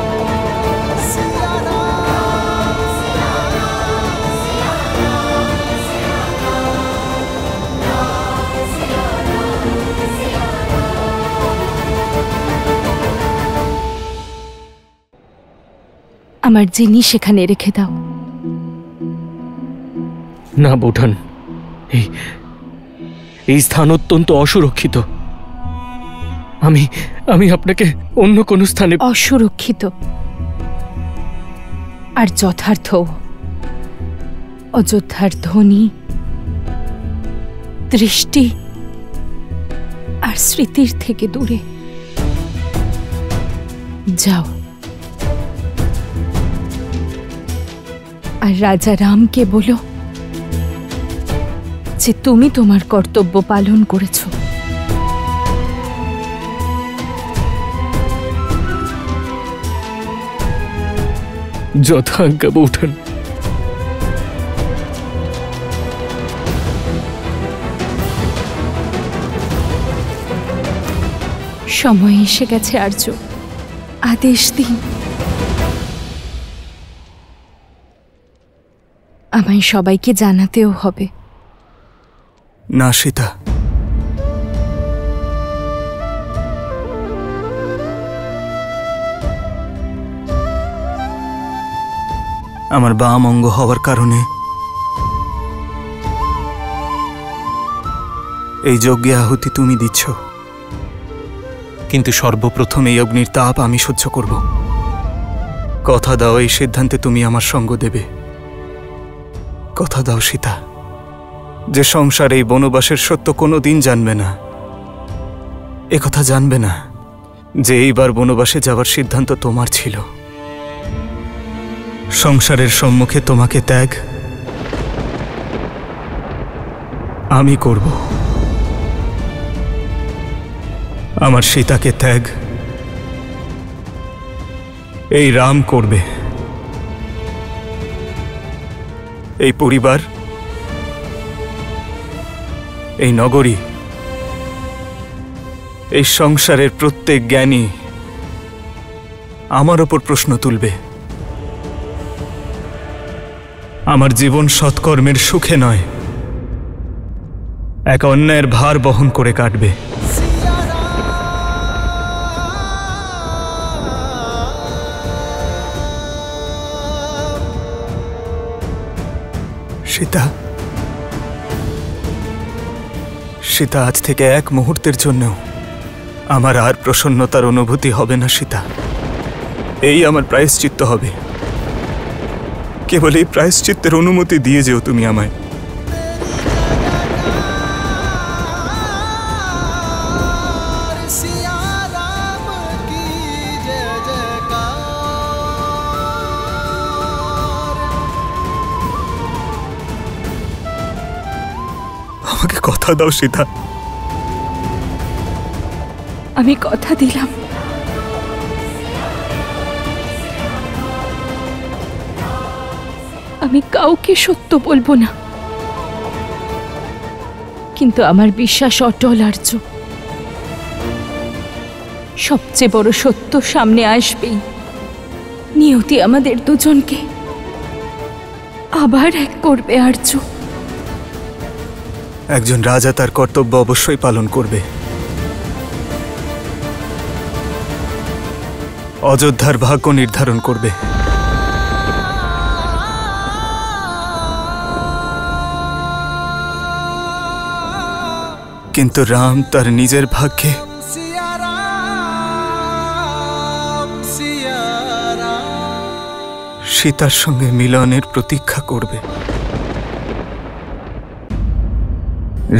E: सिया राम सिया
F: আমার জিনিস সেখানে রেখে দাও।
A: না বৌঠান, এই স্থান অত্যন্ত অসুরক্ষিত। আমি আপনাকে অন্য কোনো স্থানে।
F: অসুরক্ষিত আর যথার্থ। অযোধ্যার ধ্বনি, দৃষ্টি আর স্মৃতির থেকে দূরে যাও। আর রাজা রামকে বলো যে তুমি তোমার কর্তব্য পালন করেছ।
A: যথাজ্ঞা বৌঠান।
F: সময় এসে গেছে আর্য, আদেশ দিন। আমায় সবাইকে জানাতেও হবে।
D: না সীতা, আমার বাম অঙ্গ হওয়ার কারণে এই যজ্ঞে আহুতি তুমি দিচ্ছ, কিন্তু সর্বপ্রথম এই অগ্নির তাপ আমি সহ্য করব। কথা দাও এই সিদ্ধান্তে তুমি আমার সঙ্গ দেবে। কথা দাও সীতা, যে সংসার এই বনবাসের সত্য কোনো দিন জানবে না। একথা জানবে না যে এইবার বনবাসে যাওয়ার সিদ্ধান্ত তোমার ছিল। সংসারের সম্মুখে তোমাকে ত্যাগ আমি করব। আমার সীতাকে ত্যাগ এই রাম করবে। এই পরিবার, এই নগরী, এই সংসারের প্রত্যেক জ্ঞানী আমার ওপর প্রশ্ন তুলবে। আমার জীবন সৎকর্মের সুখে নয়, এক অন্যায়ের ভার বহন করে কাটবে। সীতা, সীতা, আজ থেকে এক মুহূর্তের জন্যও আমার আর প্রসন্নতার অনুভূতি হবে না সীতা। এই আমার প্রায়শ্চিত্ত হবে। কেবল এই প্রায়শ্চিত্তের অনুমতি দিয়ে যেও তুমি আমায়। আমাকে কথা দাও সীতা।
F: আমি কথা দিলাম, আমি কাউকে সত্য বলবো না, কিন্তু আমার বিশ্বাস অটল আর্য। সবচেয়ে বড় সত্য সামনে আসবেই। নিয়তি আমাদের দুজনকে আবার এক করবে আর্য।
D: একজন রাজা তার কর্তব্য অবশ্যই পালন করবে। অযোধ্যার ভাগ্য নির্ধারণ করবে। কিন্তু রাম তার নিজের ভাগ্যে সীতার সঙ্গে মিলনের প্রতীক্ষা করবে।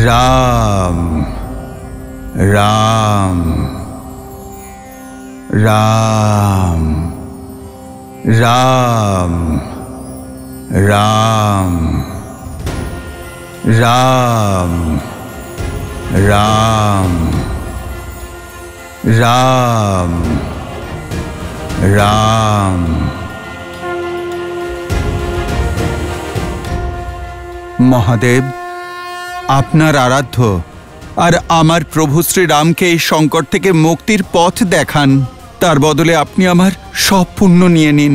G: রাম রাম রাম রাম রাম রাম রাম রাম
J: রাম। মহাদেব, আপনার আরাধ্য আর আমার প্রভু শ্রীরামকে এই সংকট থেকে মুক্তির পথ দেখান। তার বদলে আপনি আমার সব পুণ্য নিয়ে নিন,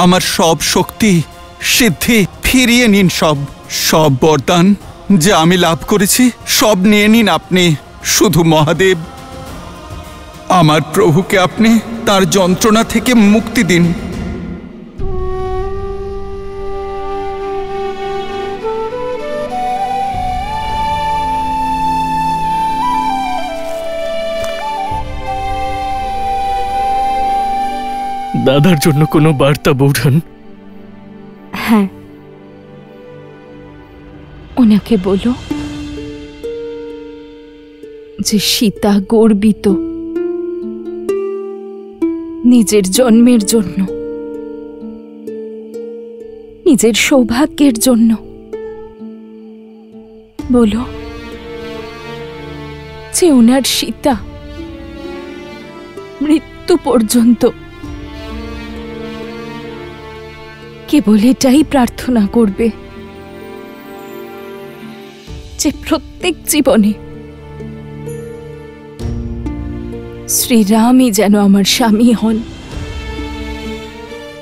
J: আমার সব শক্তি সিদ্ধি ফিরিয়ে নিন, সব বরদান যা আমি লাভ করেছি সব নিয়ে নিন আপনি। শুধু মহাদেব, আমার প্রভুকে আপনি তার যন্ত্রণা থেকে মুক্তি দিন।
A: দাদার জন্য কোনো বার্তা বৌঠান?
F: হ্যাঁ, ওনাকে বলো যে সীতা গর্বিত নিজের জন্মের জন্য, নিজের সৌভাগ্যের জন্য। বলো যে ওনার সীতা মৃত্যু পর্যন্ত কেবল এটাই প্রার্থনা করবে যে প্রত্যেক জীবনে শ্রীরামই যেন আমার স্বামী হন,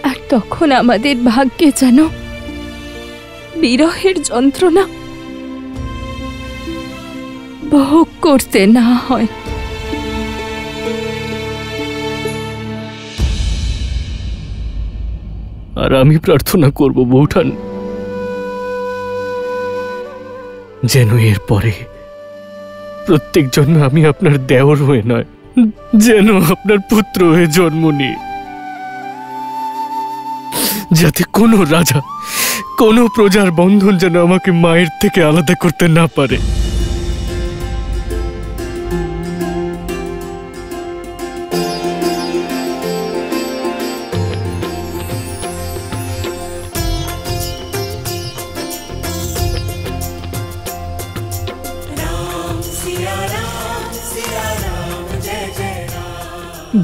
F: আর তখন আমাদের ভাগ্যে যেন বিরহের যন্ত্রণা ভোগ করতে না হয়।
A: আর আমি প্রার্থনা করব বৌঠান, যেন এর পরে প্রত্যেক জন্মে আমি আপনার দেওর হয়ে নয়, যেন আপনার পুত্র হয়ে জন্ম নিই, যাতে কোনো রাজা, কোনো প্রজার বন্ধন যেন আমাকে মায়ের থেকে আলাদা করতে না পারে।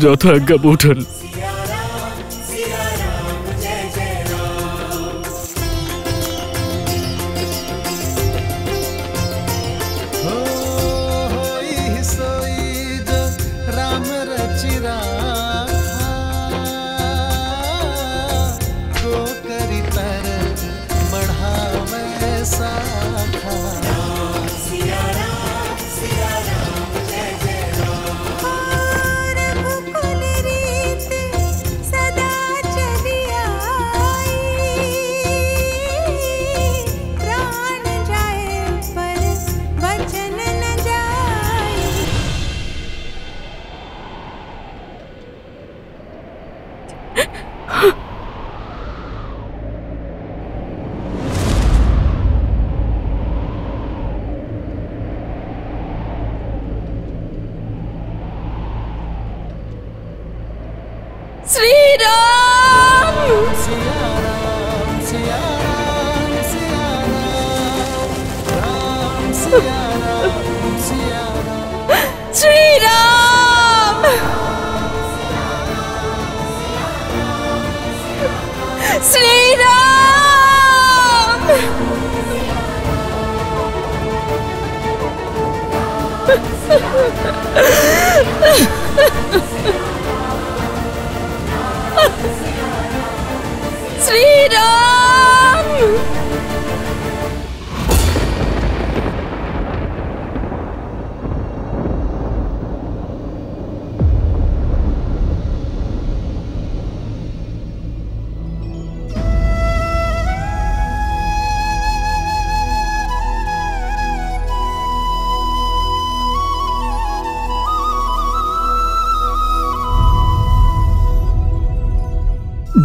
A: যথাজ্ঞা বৌঠান।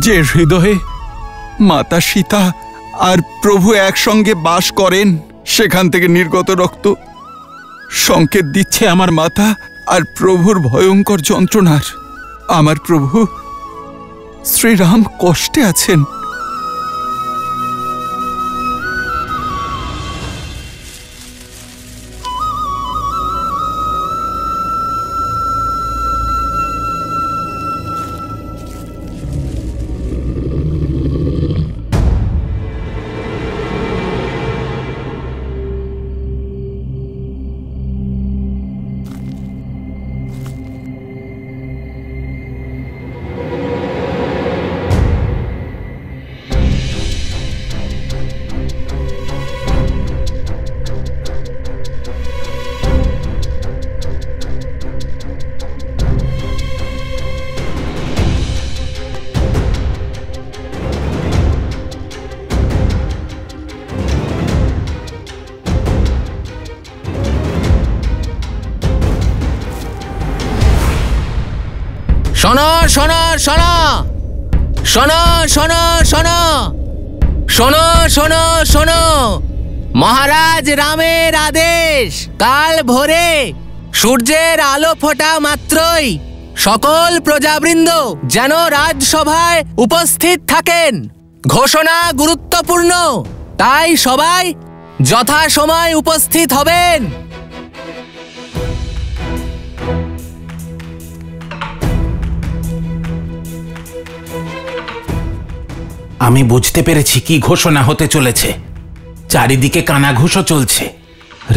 J: যে হৃদয়ে মাতা সীতা আর প্রভু একসঙ্গে বাস করেন, সেখান থেকে নির্গত রক্ত সংকেত দিচ্ছে আমার মাতা আর প্রভুর ভয়ঙ্কর যন্ত্রণার। আমার প্রভু শ্রীরাম কষ্টে আছেন।
K: শোনো শোনো শোনো শোনো শোনো শোনো শোনো শোনো শোনো, মহারাজ রামের আদেশ, কাল ভোরে সূর্যের আলো ফোটা মাত্রই সকল প্রজাবৃন্দ যেন রাজসভায় উপস্থিত থাকেন। ঘোষণা গুরুত্বপূর্ণ, তাই সবাই যথাসময় উপস্থিত হবেন।
G: আমি বুঝতে পেরেছি কি ঘোষণা হতে চলেছে। চারিদিকে কানাঘুষো চলছে।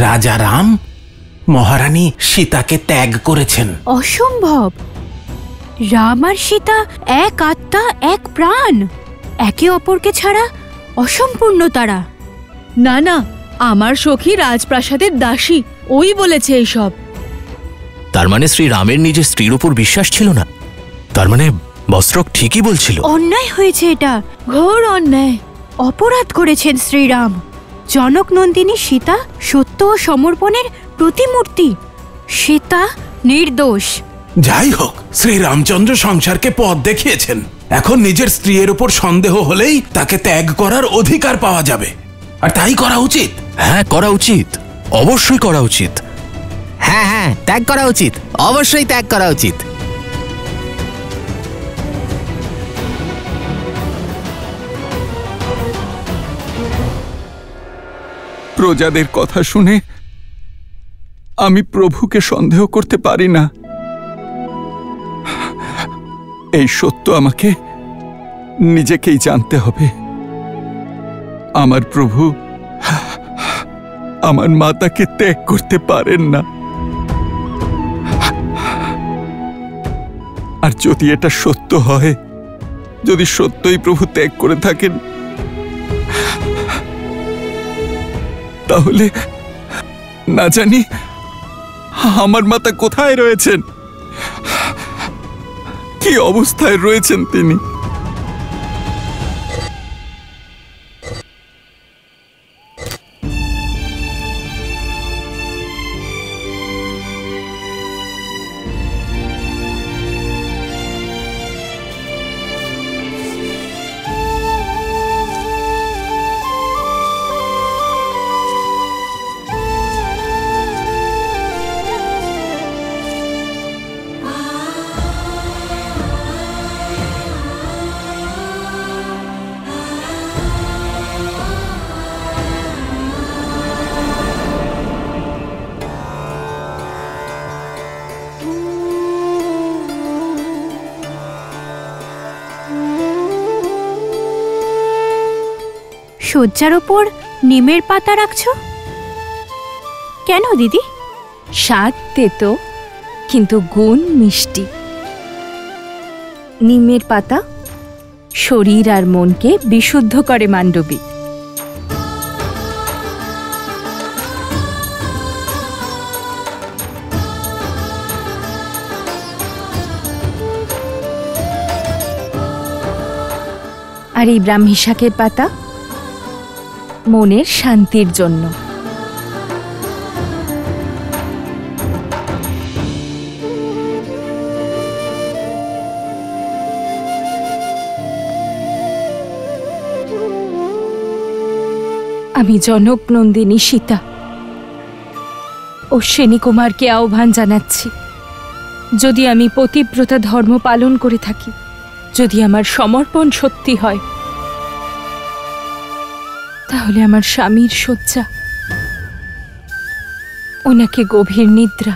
G: রাজা রাম মহারানী সীতাকে ত্যাগ করেছেন।
F: অসম্ভব! রাম আর সীতা এক আত্মা, এক প্রাণ, একে অপরকে ছাড়া অসম্পূর্ণ তারা।
I: না না, আমার সখী রাজপ্রাসাদের দাসী, ওই বলেছে এইসব।
K: তার মানে শ্রী রামের নিজের স্ত্রীর উপর বিশ্বাস ছিল না? তার মানে বস্ত্রক ঠিকই বলছিল।
F: অন্যায় হয়েছে, এটা ঘোর অন্যায়। অপরাধ করেছেন শ্রীরাম। জনক নন্দিনী সীতা সত্য ও সমর্পণের প্রতিমূর্তি। সীতা নির্দোষ।
G: যাই হোক, শ্রীরামচন্দ্র সংসারকে পথ দেখিয়েছেন। এখন নিজের স্ত্রীর উপর সন্দেহ হলেই তাকে ত্যাগ করার অধিকার পাওয়া যাবে, আর তাই করা উচিত।
K: হ্যাঁ, করা উচিত, অবশ্যই করা উচিত। হ্যাঁ হ্যাঁ, ত্যাগ করা উচিত, অবশ্যই ত্যাগ করা উচিত।
J: প্রজাদের কথা শুনে আমি প্রভুকে সন্দেহ করতে পারি না। এই সত্য আমাকে নিজেকেই জানতে হবে। আমার প্রভু আমার মাতাকে ত্যাগ করতে পারেন না। আর যদি এটা সত্য হয়, যদি সত্যই প্রভু ত্যাগ করে থাকেন, তাহলে না জানি আমার মাতা কোথায় রয়েছেন, কি অবস্থায় রয়েছেন তিনি।
F: শয্যার ওপর নিমের পাতা রাখছো কেন দিদি?
L: স্বাদ তেতো, কিন্তু গুণ মিষ্টি। নিমের পাতা শরীর আর মনকে বিশুদ্ধ করে মান্ডবী। আর এই ব্রাহ্মী শাকের পাতা মনের শান্তির জন্য। আমি জনক নন্দিনী সীতা অশ্বিনী কুমারকে আহ্বান জানাচ্ছি, যদি আমি পতিব্রতা ধর্ম পালন করে থাকি, যদি আমার সমর্পণ সত্যি হয়, তাহলে আমার স্বামীর শয্যা ওনাকে গভীর নিদ্রা,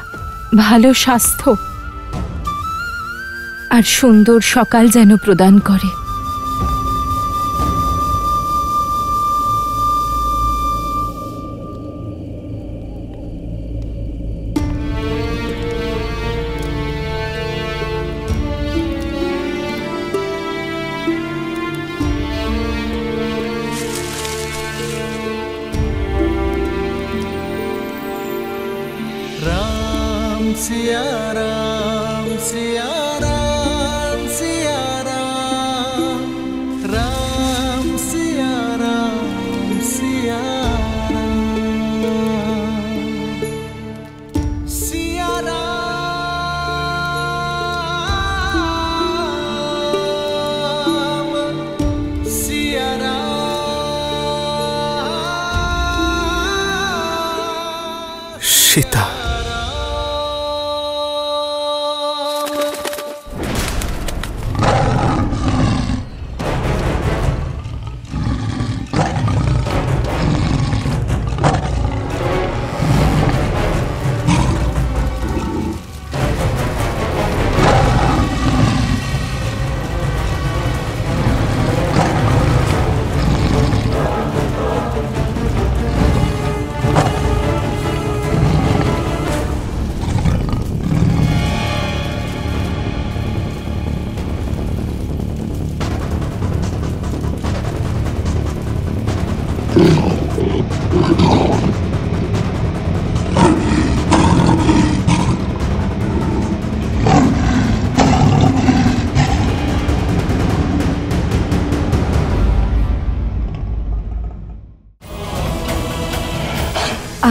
L: ভালো স্বাস্থ্য আর সুন্দর সকাল যেন প্রদান করে।
E: सिया राम सिया राम सिया राम राम सिया राम सिया राम सिया राम
D: সীতা।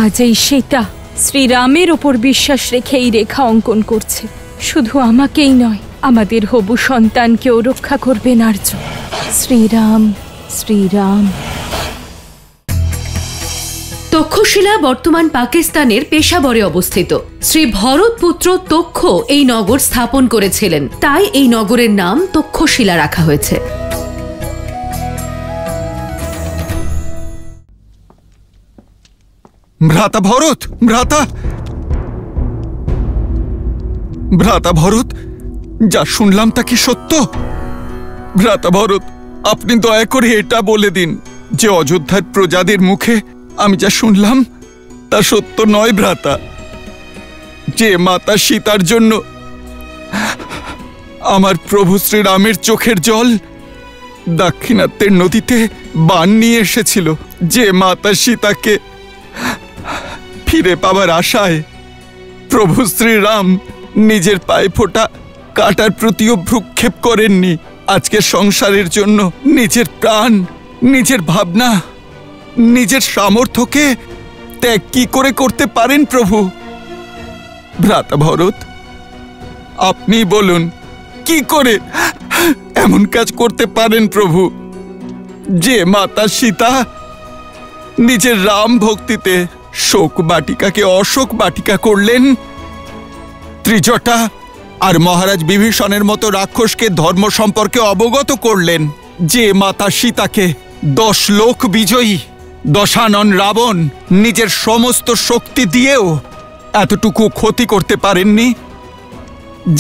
L: আজ এই সীতা শ্রীরামের ওপর বিশ্বাস রেখে এই রেখা অঙ্কন করছে। শুধু আমাকেই নয়, আমাদের হবু সন্তানকেও রক্ষা করবেন আর্য। শ্রীরাম শ্রীরাম।
B: তক্ষশিলা বর্তমান পাকিস্তানের পেশাবরে অবস্থিত। শ্রী ভরত পুত্র তক্ষ এই নগর স্থাপন করেছিলেন, তাই এই নগরের নাম তক্ষশিলা রাখা হয়েছে।
J: ভ্রাতা ভরত, ভ্রাতা ভরত, যা শুনলাম তা কি সত্য? ভ্রাতা ভরত, আপনি দয়া করে এটা বলে দিন যে অযোধ্যার প্রজাদের মুখে আমি যা শুনলাম তা সত্য নয়। ভ্রাতা, যে মাতা সীতার জন্য আমার প্রভু শ্রীরামের চোখের জল দাক্ষিণাত্যের নদীতে বান নিয়ে এসেছিল, যে মাতা সীতাকে ফিরে পাবার আশায় প্রভু শ্রীরাম নিজের পায়ে ফোঁটা কাটার প্রতিও ভ্রুক্ষেপ করেননি, আজকে সংসারের জন্য নিজের প্রাণ, নিজের ভাবনা, নিজের সামর্থ্যকে ত্যাগ কি করে করতে পারেন প্রভু? ভ্রাতা ভরত, আপনি বলুন, কি করে এমন কাজ করতে পারেন প্রভু? যে মাতা সীতা নিজের রাম ভক্তিতে শোক বাটিকাকে অশোক বাটিকা করলেন, ত্রিজটা আর মহারাজ বিভীষণের মতো রাক্ষসকে ধর্ম সম্পর্কে অবগত করলেন, যে মাতা সীতাকে 10 লোক বিজয়ী দশানন রাবণ নিজের সমস্ত শক্তি দিয়েও এতটুকু ক্ষতি করতে পারেননি,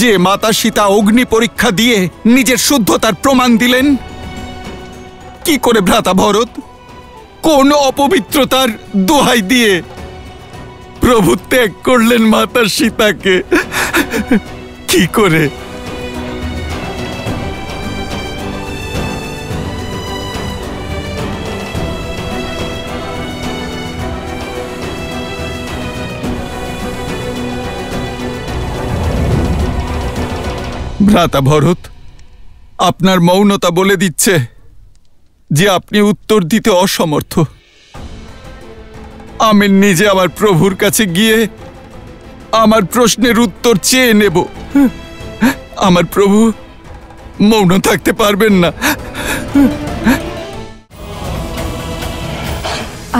J: যে মাতা সীতা অগ্নি পরীক্ষা দিয়ে নিজের শুদ্ধতার প্রমাণ দিলেন, কি করে ভ্রাতা ভরত, কোন অপবিত্রতার দোহাই দিয়ে প্রভু ত্যাগ করলেন মাতা সীতাকে? কি করে? ভ্রাতা ভরত, আপনার মৌনতা বলে দিচ্ছে যে আপনি উত্তর দিতে অসমর্থ। আমি নিজে আমার প্রভুর কাছে গিয়ে আমার প্রশ্নের উত্তর চেয়ে নেব। আমার প্রভু মৌন থাকতে পারবেন না।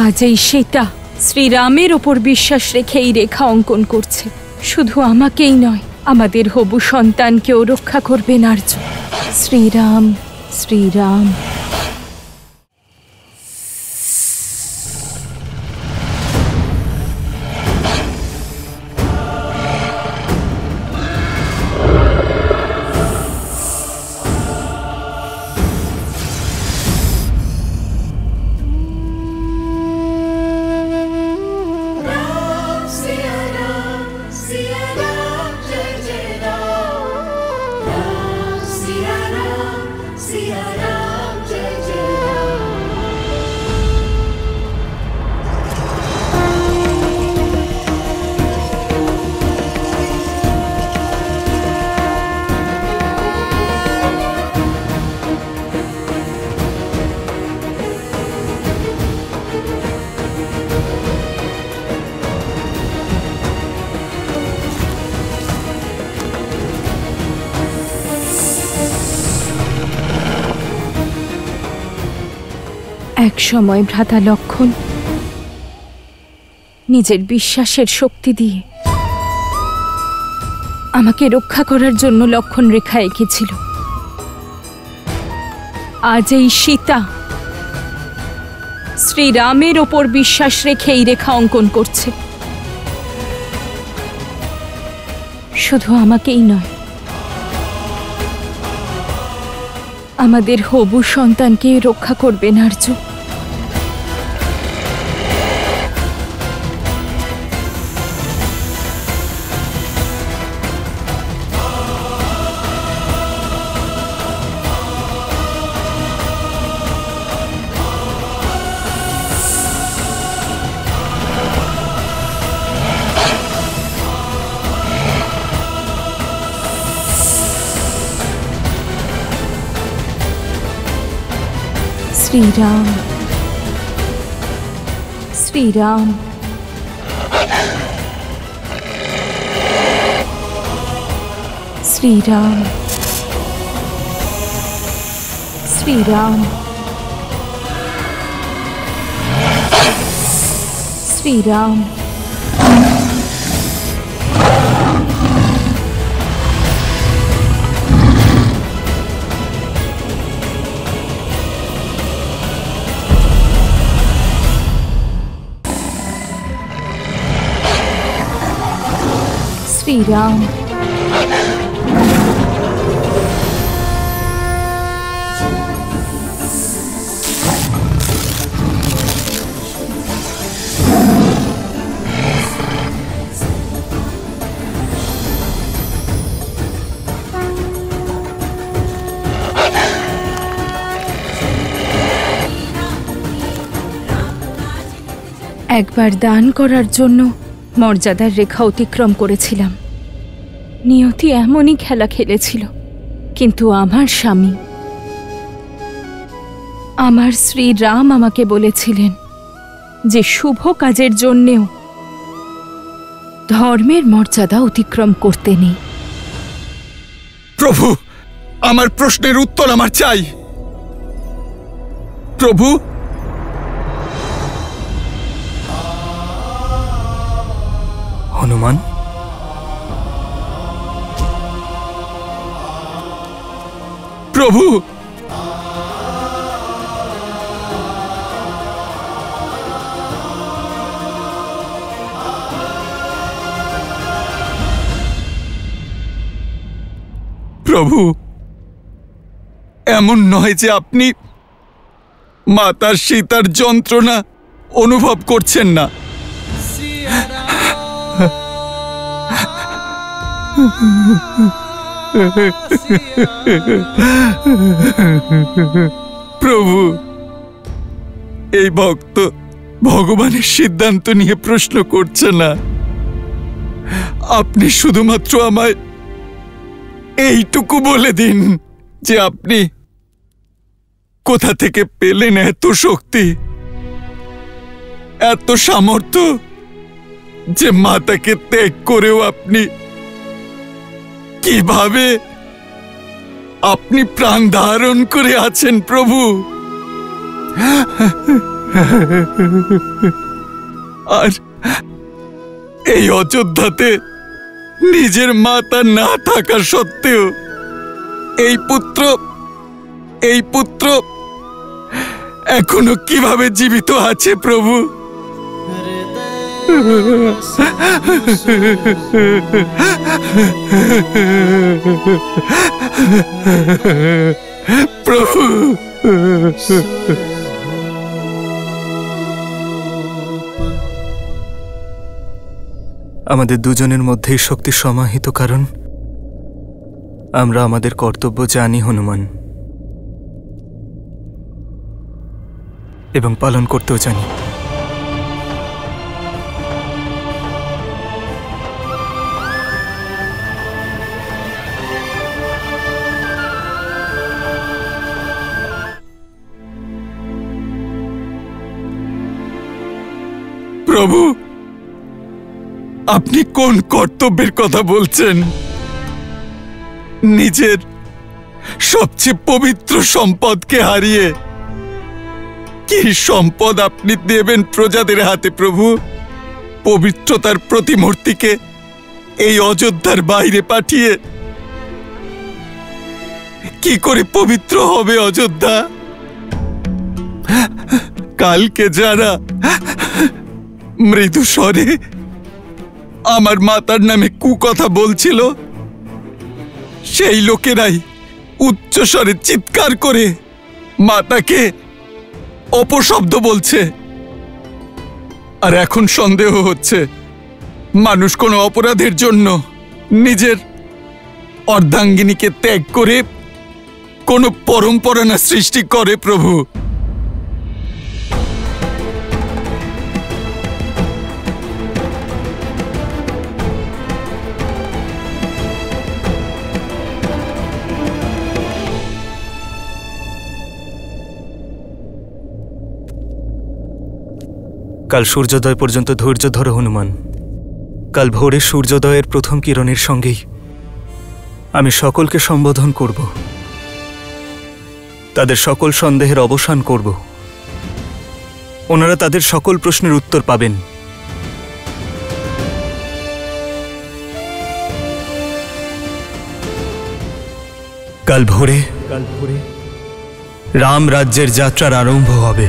L: আজ এই সীতা শ্রীরামের ওপর বিশ্বাস রেখে এই রেখা অঙ্কন করছে। শুধু আমাকেই নয়, আমাদের হবু সন্তানকেও রক্ষা করবেন আর্য। শ্রীরাম শ্রীরাম। এক সময় ভ্রাতা লক্ষণ নিজের বিশ্বাসের শক্তি দিয়ে আমাকে রক্ষা করার জন্য লক্ষণ রেখা এঁকেছিল। আজ এই সীতা শ্রীরামের ওপর বিশ্বাস রেখে এই রেখা অঙ্কন করছে। শুধু আমাকেই নয়, আমাদের হবু সন্তানকে রক্ষা করবেন আর্য। শ্রীরাম, শ্রীরাম, শ্রীরাম, শ্রীরাম, শ্রীরাম। শ্রীরাম, একবার দান করার জন্য মর্যাদার রেখা অতিক্রম করেছিলাম। নিয়তি এমনই খেলা খেলেছিল, কিন্তু আমার স্বামী, আমার শ্রীরাম আমাকে বলেছিলেন যে শুভ কাজের জন্যেও ধর্মের মর্যাদা অতিক্রম করতে নেই।
J: প্রভু, আমার প্রশ্নের উত্তর আমার চাই। প্রভু,
D: হনুমান,
J: প্রভু, প্রভু, এমন নয় যে আপনি মাতা সীতার যন্ত্রণা অনুভব করছেন না। প্রভু, এই ভক্ত ভগবানের সিদ্ধান্ত নিয়ে প্রশ্ন করছে না। আপনি শুধুমাত্র আমায় এইটুকু বলে দিন যে আপনি কোথা থেকে পেলেন এত শক্তি, এত সামর্থ্য, যে মাতাকে ত্যাগ করেও আপনি কিভাবে আপনি প্রাণ ধারণ করে আছেন প্রভু। আর এই অযোধ্যাতে নিজের মাতা না থাকা সত্ত্বেও এই পুত্র এখনো কিভাবে জীবিত আছে প্রভু। প্রভু,
D: আমাদের দুজনের মধ্যেই শক্তি সমাহিত, কারণ আমরা আমাদের কর্তব্য জানি হনুমান, এবং পালন করতেও জানি।
J: প্রভু, আপনি কোন কর্তব্যের কথা বলছেন? নিজের সবচেয়ে পবিত্র সম্পদকে হারিয়ে কি সম্পদ আপনি দেবেন প্রজাদের হাতে প্রভু? পবিত্রতার প্রতিমূর্তিকে এই অযোধ্যার বাইরে পাঠিয়ে কি করে পবিত্র হবে অযোধ্যা? কালকে যারা মৃদু স্বরে আমার মাতার নামে কুকথা বলছিল, সেই লোকেরাই উচ্চ স্বরে চিৎকার করে মাতাকে অপশব্দ বলছে। আর এখন সন্দেহ হচ্ছে মানুষ কোনো অপরাধের জন্য নিজের অর্ধাঙ্গিনীকে ত্যাগ করে কোনো পরম্পরা না সৃষ্টি করে। প্রভু,
D: কাল সূর্যোদয় পর্যন্ত ধৈর্য ধরো হনুমান। কাল ভোরে সূর্যোদয়ের প্রথম কিরণের সঙ্গেই আমি সকলকে সম্বোধন করব, তাদের সকল সন্দেহের অবসান করব। ওনারা তাদের সকল প্রশ্নের উত্তর পাবেন। কাল ভোরে রাম রাজ্যের যাত্রার আরম্ভ হবে।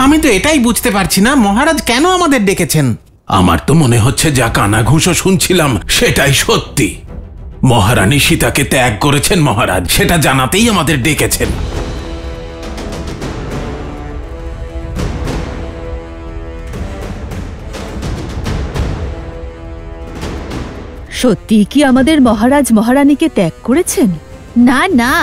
M: আমি তো এটাই বুঝতে পারছি না মহারাজ কেন আমাদের ডেকেছেন।
G: আমার তো মনে হচ্ছে যা কানাঘুষো শুনছিলাম সেটাই সত্যি। মহারানী সীতাকে ত্যাগ করেছেন মহারাজ, সেটা জানাতেই আমাদের ডেকেছেন।
N: সত্যি কি আমাদের মহারাজ মহারানীকে ত্যাগ করেছেন? না না,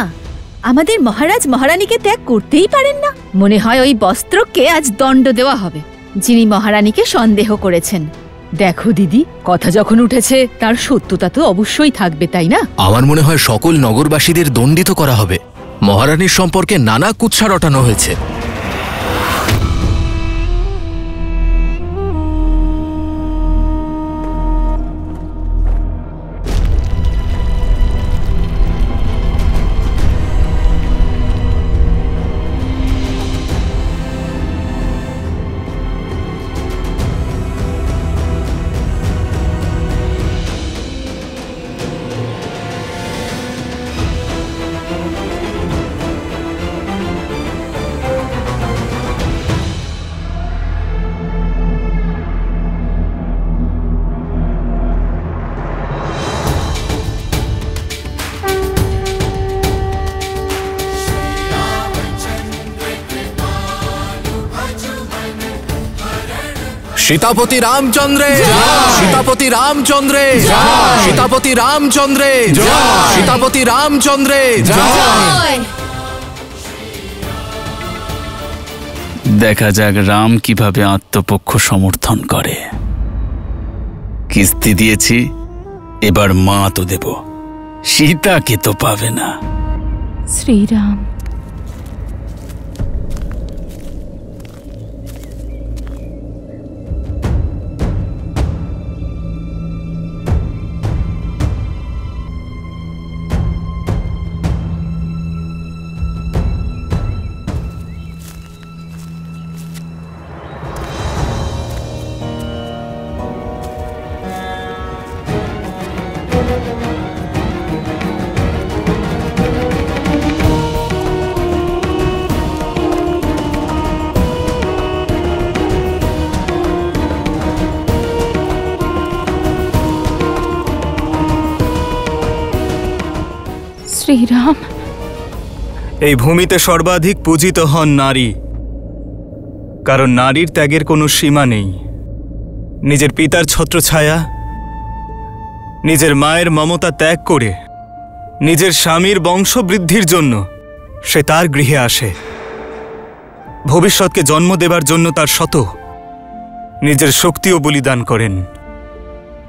N: আমাদের মহারাজ মহারানীকে ত্যাগ করতেই পারেন না। মনে হয় ওই বস্ত্রকে আজ দণ্ড দেওয়া হবে, যিনি মহারানীকে সন্দেহ করেছেন। দেখো দিদি, কথা যখন উঠেছে তার সত্যতা তো অবশ্যই থাকবে, তাই না?
K: আমার মনে হয় সকল নগরবাসীদের দণ্ডিত করা হবে। মহারানীর সম্পর্কে নানা কুৎসা রটানো হয়েছে। সীতাপতি রামচন্দ্রে, সীতাপতি রামচন্দ্রে, সীতাপতি রামচন্দ্রে, সীতাপতি রামচন্দ্রে।
H: দেখা যাক রাম কিভাবে আত্মপক্ষ সমর্থন করে। কিস্তি দিয়েছি, এবার মা তো দেব, সীতাকে তো পাবে না।
L: শ্রীরাম, শ্রীরাম,
D: এই ভূমিতে সর্বাধিক পূজিত হন নারী, কারণ নারীর ত্যাগের কোনো সীমা নেই। নিজের পিতার ছত্রছায়া, নিজের মায়ের মমতা ত্যাগ করে নিজের স্বামীর বংশবৃদ্ধির জন্য সে তার গৃহে আসে। ভবিষ্যৎকে জন্ম দেবার জন্য তার শত নিজের শক্তিও বলিদান করেন।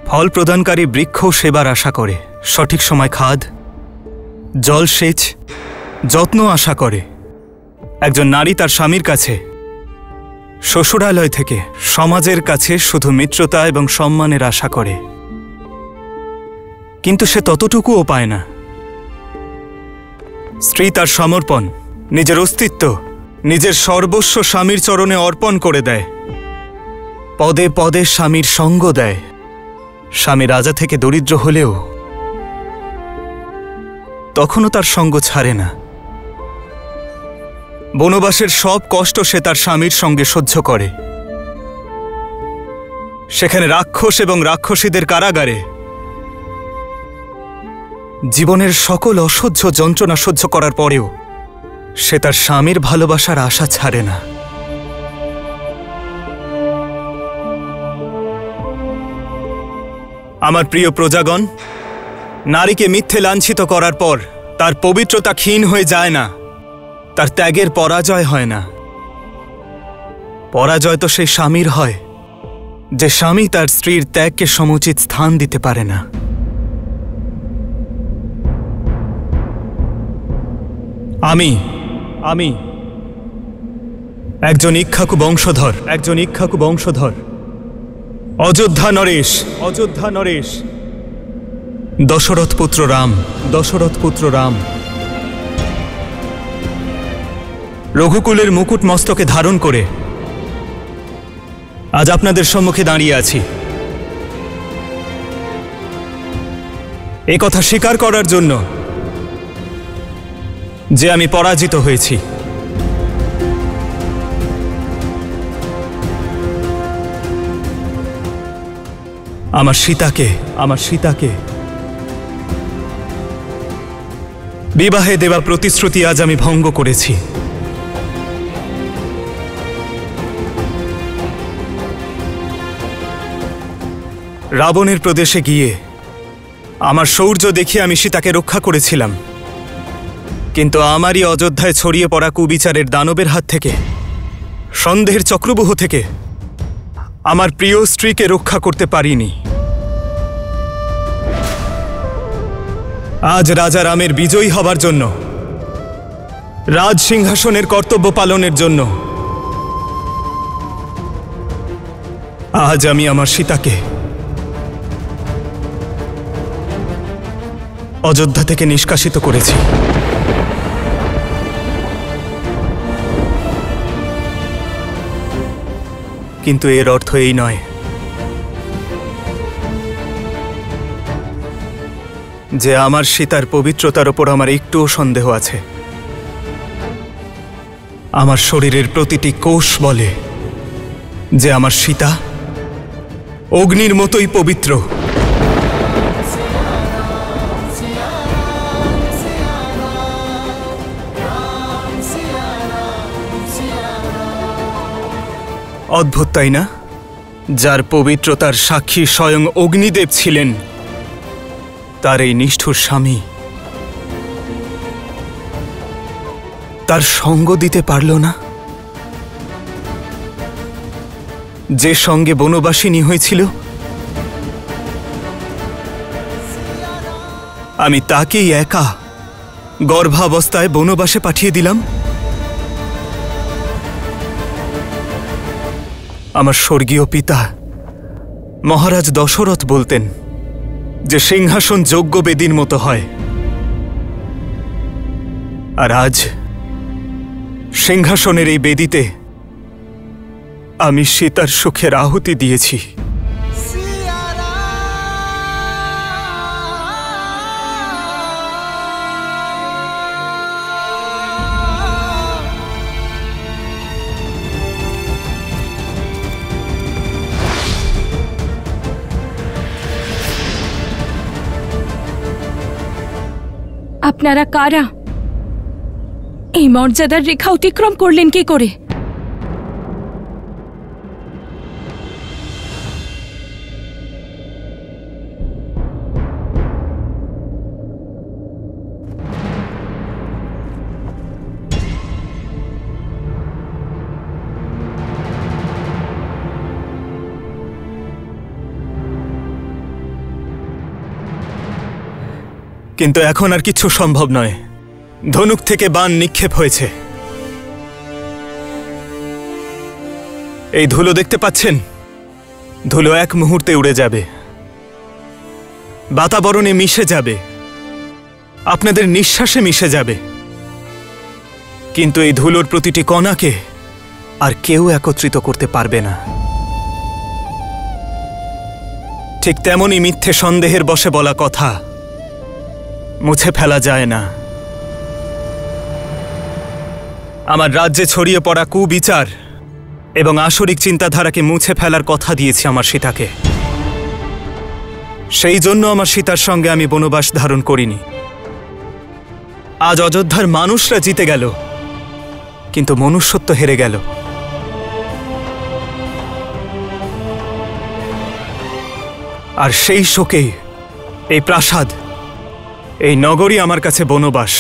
D: ফল প্রদানকারী বৃক্ষ সেবার আশা করে, সঠিক সময় খাদ, জলসেচ, যত্ন আশা করে। একজন নারী তার স্বামীর কাছে, শ্বশুরালয় থেকে সমাজের কাছে শুধু মিত্রতা এবং সম্মানের আশা করে, কিন্তু সে ততটুকুও পায় না। স্ত্রী তার সমর্পণ, নিজের অস্তিত্ব, নিজের সর্বস্ব স্বামীর চরণে অর্পণ করে দেয়। পদে পদে স্বামীর সঙ্গ দেয়। স্বামী রাজা থেকে দরিদ্র হলেও তখনও তার সঙ্গ ছাড়ে না। বনবাসের সব কষ্ট সে তার স্বামীর সঙ্গে সহ্য করে। সেখানে রাক্ষস এবং রাক্ষসীদের কারাগারে জীবনের সকল অসহ্য যন্ত্রণা সহ্য করার পরেও সে তার স্বামীর ভালোবাসার আশা ছাড়ে না। আমার প্রিয় প্রজাগণ, নারীকে মিথ্যে লাঞ্ছিত করার পর তার পবিত্রতা ক্ষীণ হয়ে যায় না, তার ত্যাগের পরাজয় হয় না। পরাজয় তো সেই স্বামীর হয় যে স্বামী তার স্ত্রীর ত্যাগকে সমুচিত স্থান দিতে পারে না। আমি একজন ইক্ষ্বাকু বংশধর, অযোধ্যা নরেশ, দশরথ পুত্র রাম, রঘুকুলের মুকুট মস্তকে ধারণ করে আজ আপনাদের সম্মুখে দাঁড়িয়ে আছি। এ কথা স্বীকার করার জন্য যে আমি পরাজিত হয়েছি। আমার সীতাকে বিবাহে দেওয়া প্রতিশ্রুতি আজ আমি ভঙ্গ করেছি। রাবণের প্রদেশে গিয়ে আমার শৌর্য দেখিয়ে আমি সীতাকে রক্ষা করেছিলাম, কিন্তু আমারই অযোধ্যায় ছড়িয়ে পড়া কুবিচারের দানবের হাত থেকে, সন্দেহের চক্রব্যূহ থেকে আমার প্রিয় স্ত্রীকে রক্ষা করতে পারিনি। আজ রাজা রামের বিজয়ী হবার জন্য, রাজ সিংহাসনের কর্তব্য পালনের জন্য আজ আমি আমার সীতাকে অযোধ্যা থেকে নিষ্কাশিত করেছি। কিন্তু এর অর্থ এই নয় যে আমার সীতার পবিত্রতার ওপর আমার একটুও সন্দেহ আছে। আমার শরীরের প্রতিটি কোষ বলে যে আমার সীতা অগ্নির মতোই পবিত্র। অদ্ভুত তাই না? যার পবিত্রতার সাক্ষী স্বয়ং অগ্নিদেব ছিলেন, তার এই নিষ্ঠুর স্বামী তার সঙ্গ দিতে পারল না। যে সঙ্গে বনবাসিনী হয়েছিল, আমি তাকেই একা গর্ভাবস্থায় বনবাসে পাঠিয়ে দিলাম। আমার স্বর্গীয় পিতা মহারাজ দশরথ বলতেন যে সিংহাসন যোগ্য বেদীর মতো হয়, আর আজ সিংহাসনের এই বেদিতে আমি সীতার সুখের আহুতি দিয়েছি।
L: আপনারা কারা? এই মর্যাদার রেখা অতিক্রম করলেন কি করে?
D: কিন্তু এখন আর কিছু সম্ভব নয়। ধনুক থেকে বাণ নিক্ষেপ হয়েছে। এই ধুলো দেখতে পাচ্ছেন? ধুলো এক মুহূর্তে উড়ে যাবে, বাতাবরণে মিশে যাবে, আপনাদের নিঃশ্বাসে মিশে যাবে। কিন্তু এই ধুলোর প্রতিটি কণাকে আর কেউ একত্রিত করতে পারবে না। ঠিক তেমনই মিথ্যে সন্দেহের বশে বলা কথা মুছে ফেলা যায় না। আমার রাজ্যে ছড়িয়ে পড়া কুবিচার এবং আসরিক চিন্তাধারাকে মুছে ফেলার কথা দিয়েছি আমার সীতাকে। সেই জন্য আমার সীতার সঙ্গে আমি বনবাস ধারণ করিনি। আজ অযোধ্যার মানুষরা জিতে গেল, কিন্তু মনুষ্যত্ব হেরে গেল। আর সেই শোকে এই প্রাসাদ, এই নগরী আমার কাছে বনবাস।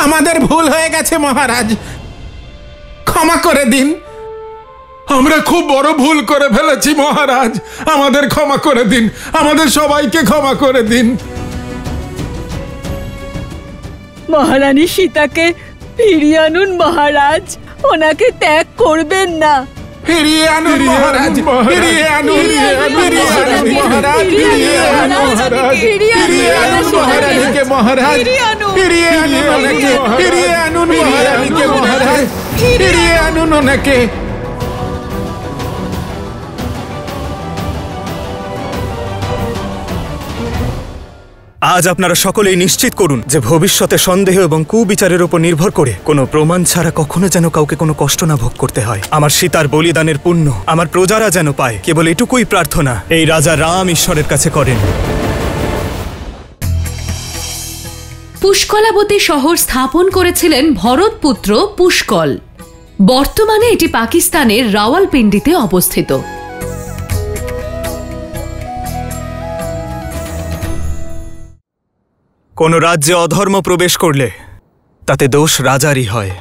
M: আমাদের ভুল হয়ে গেছে মহারাজ, ক্ষমা করে দিন। আমরা খুব বড় ভুল করে ফেলেছি মহারাজ, আমাদের ক্ষমা করে দিন, আমাদের সবাইকে ক্ষমা করে দিন।
C: মহারানী সীতাকে ফিরিয়ে আনুন মহারাজ, ওনাকে ত্যাগ করবেন না।
M: ফিরিয়ে আনুন মহারাজ, ফিরিয়ে আনুন, ফিরিয়ে আনুন মহারাজ, ফিরিয়ে আনুন মহারাজ, ফিরিয়ে আনুন মহারানীকে মহারাজ, ফিরিয়ে আনুন ওনাকে, ফিরিয়ে আনুন মহারানীকে মহারাজ, ফিরিয়ে আনুন ওনাকে।
D: আজ আপনারা সকলেই নিশ্চিত করুন যে ভবিষ্যতে সন্দেহ এবং কুবিচারের উপর নির্ভর করে কোনো প্রমাণ ছাড়া কখনো যেন কাউকে কোনো কষ্ট না ভোগ করতে হয়। আমার সীতার বলিদানের পুণ্য আমার প্রজারা যেন পায়, কেবল এটুকুই প্রার্থনা এই রাজা রাম ঈশ্বরের কাছে করেন।
B: পুষ্কলাবতী শহর স্থাপন করেছিলেন ভরতপুত্র পুষ্কল। বর্তমানে এটি পাকিস্তানের রাওয়ালপিন্ডিতে অবস্থিত।
D: কোন রাজ্যে অধর্ম প্রবেশ করলে তাতে দোষ রাজারই হয়।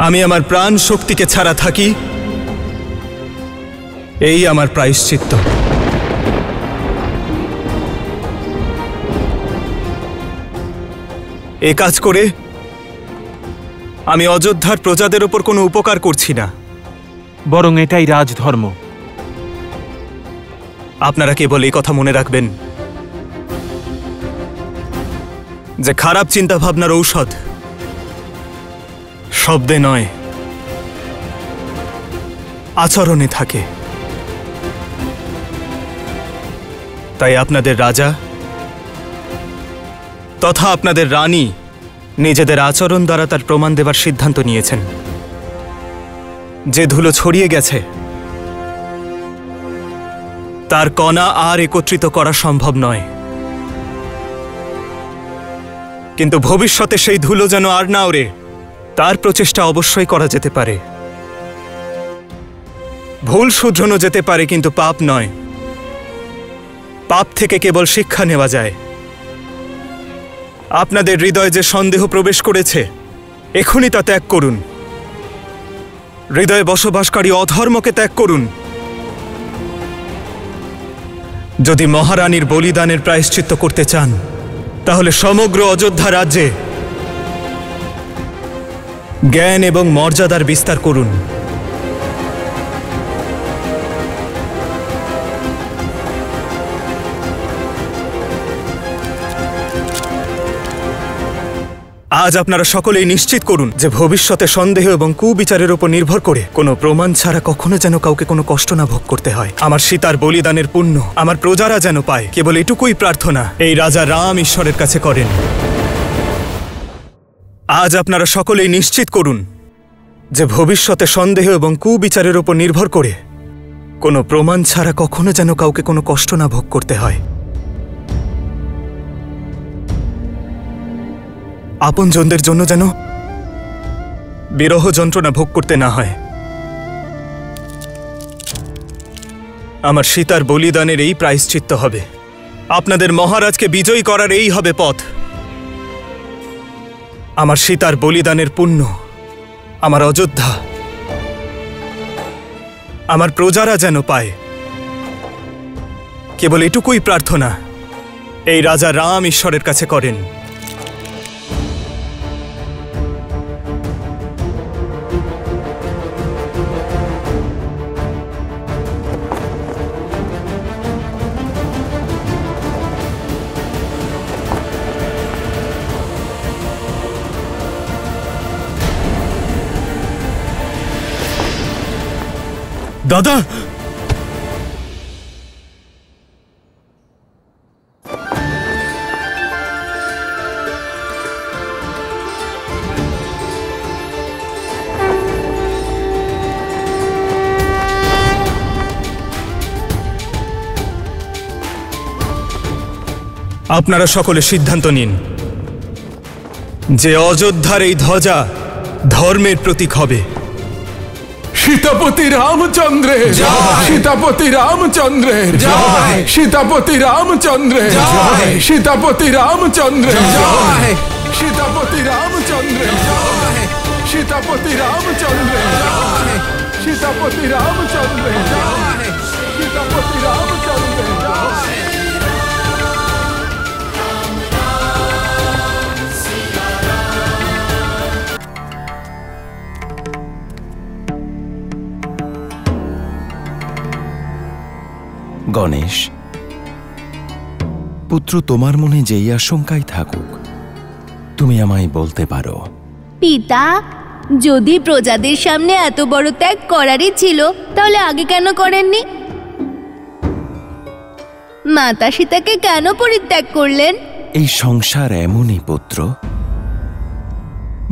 D: আমি আমার প্রাণ শক্তিকে ছাড়া থাকি, এই আমার প্রায়শ্চিত্ত। এ কাজ করে আমি অযোধ্যার প্রজাদের উপর কোনো উপকার করছি না,
G: বরং এটাই রাজধর্ম।
D: আপনারা কেবল এই কথা মনে রাখবেন যে খারাপ চিন্তাভাবনার ঔষধ শব্দে নয়, আচরণে থাকে। তাই আপনাদের রাজা তথা আপনাদের রানী নিজেদের আচরণ দ্বারা তার প্রমাণ দেবার সিদ্ধান্ত নিয়েছেন। যে ধুলো ছড়িয়ে গেছে তার কণা আর একত্রিত করা সম্ভব নয়, কিন্তু ভবিষ্যতে সেই ধুলো যেন আর না ওড়ে তার প্রচেষ্টা অবশ্যই করা যেতে পারে। ভুল শুধরানো যেতে পারে, কিন্তু পাপ নয়। পাপ থেকে কেবল শিক্ষা নেওয়া যায়। আপনাদের হৃদয়ে যে সন্দেহ প্রবেশ করেছে এখনই তা ত্যাগ করুন। হৃদয়ে বসবাসকারী অধর্মকে ত্যাগ করুন। যদি মহারানীর বলিদানের প্রায়শ্চিত্ত করতে চান তাহলে সমগ্র অযোধ্যা রাজ্যে জ্ঞান এবং মর্যাদার বিস্তার করুন। আজ আপনারা সকলেই নিশ্চিত করুন যে ভবিষ্যতে সন্দেহ এবং কুবিচারের উপর নির্ভর করে কোনো প্রমাণ ছাড়া কখনো যেন কাউকে কোনো কষ্ট না ভোগ করতে হয়। আমার সীতার বলিদানের পুণ্য আমার প্রজারা যেন পায়, কেবল এটুকুই প্রার্থনা এই রাজা রাম ঈশ্বরের কাছে করেন। আজ আপনারা সকলেই নিশ্চিত করুন যে ভবিষ্যতে সন্দেহ এবং কুবিচারের উপর নির্ভর করে কোনো প্রমাণ ছাড়া কখনো যেন কাউকে কোনো কষ্ট না ভোগ করতে হয়। আপনজনদের জন্য যেন বিরহ যন্ত্রণা ভোগ করতে না হয়। আমার সীতার বলিদানের এই প্রায়শ্চিত্ত হবে। আপনাদের মহারাজকে বিজয়ী করার এই হবে পথ। আমার সীতার বলিদানের পুণ্য আমার অযোধ্যা, আমার প্রজারা যেন পায়। কেবল এটুকুই প্রার্থনা এই রাজা রাম ঈশ্বরের কাছে করেন।
G: দাদা,
D: আপনারা সকলে সিদ্ধান্ত নিন যে অযোধ্যার এই ধ্বজা ধর্মের প্রতীক হবে।
M: সীতাপতি রামচন্দ্রের জয়, সীতাপতি রামচন্দ্রের জয়, সীতাপতি রামচন্দ্রের জয়, সীতাপতি রামচন্দ্রের জয়, সীতাপতি রামচন্দ্রের জয়, সীতাপতি রামচন্দ্রের জয়, সীতাপতি রামচন্দ্রের জয়, সীতাপতি রামচন্দ্রের জয়।
O: গণেশ পুত্র, তোমার মনে যেই আশঙ্কাই থাকুক তুমি আমায় বলতে পারো।
P: পিতা, যদি প্রজাদের সামনে এত বড় ত্যাগ করারই ছিল তাহলে আগে কেন করেননি? মাতা সীতাকে কেন পরিত্যাগ করলেন?
O: এই সংসার এমনই পুত্র,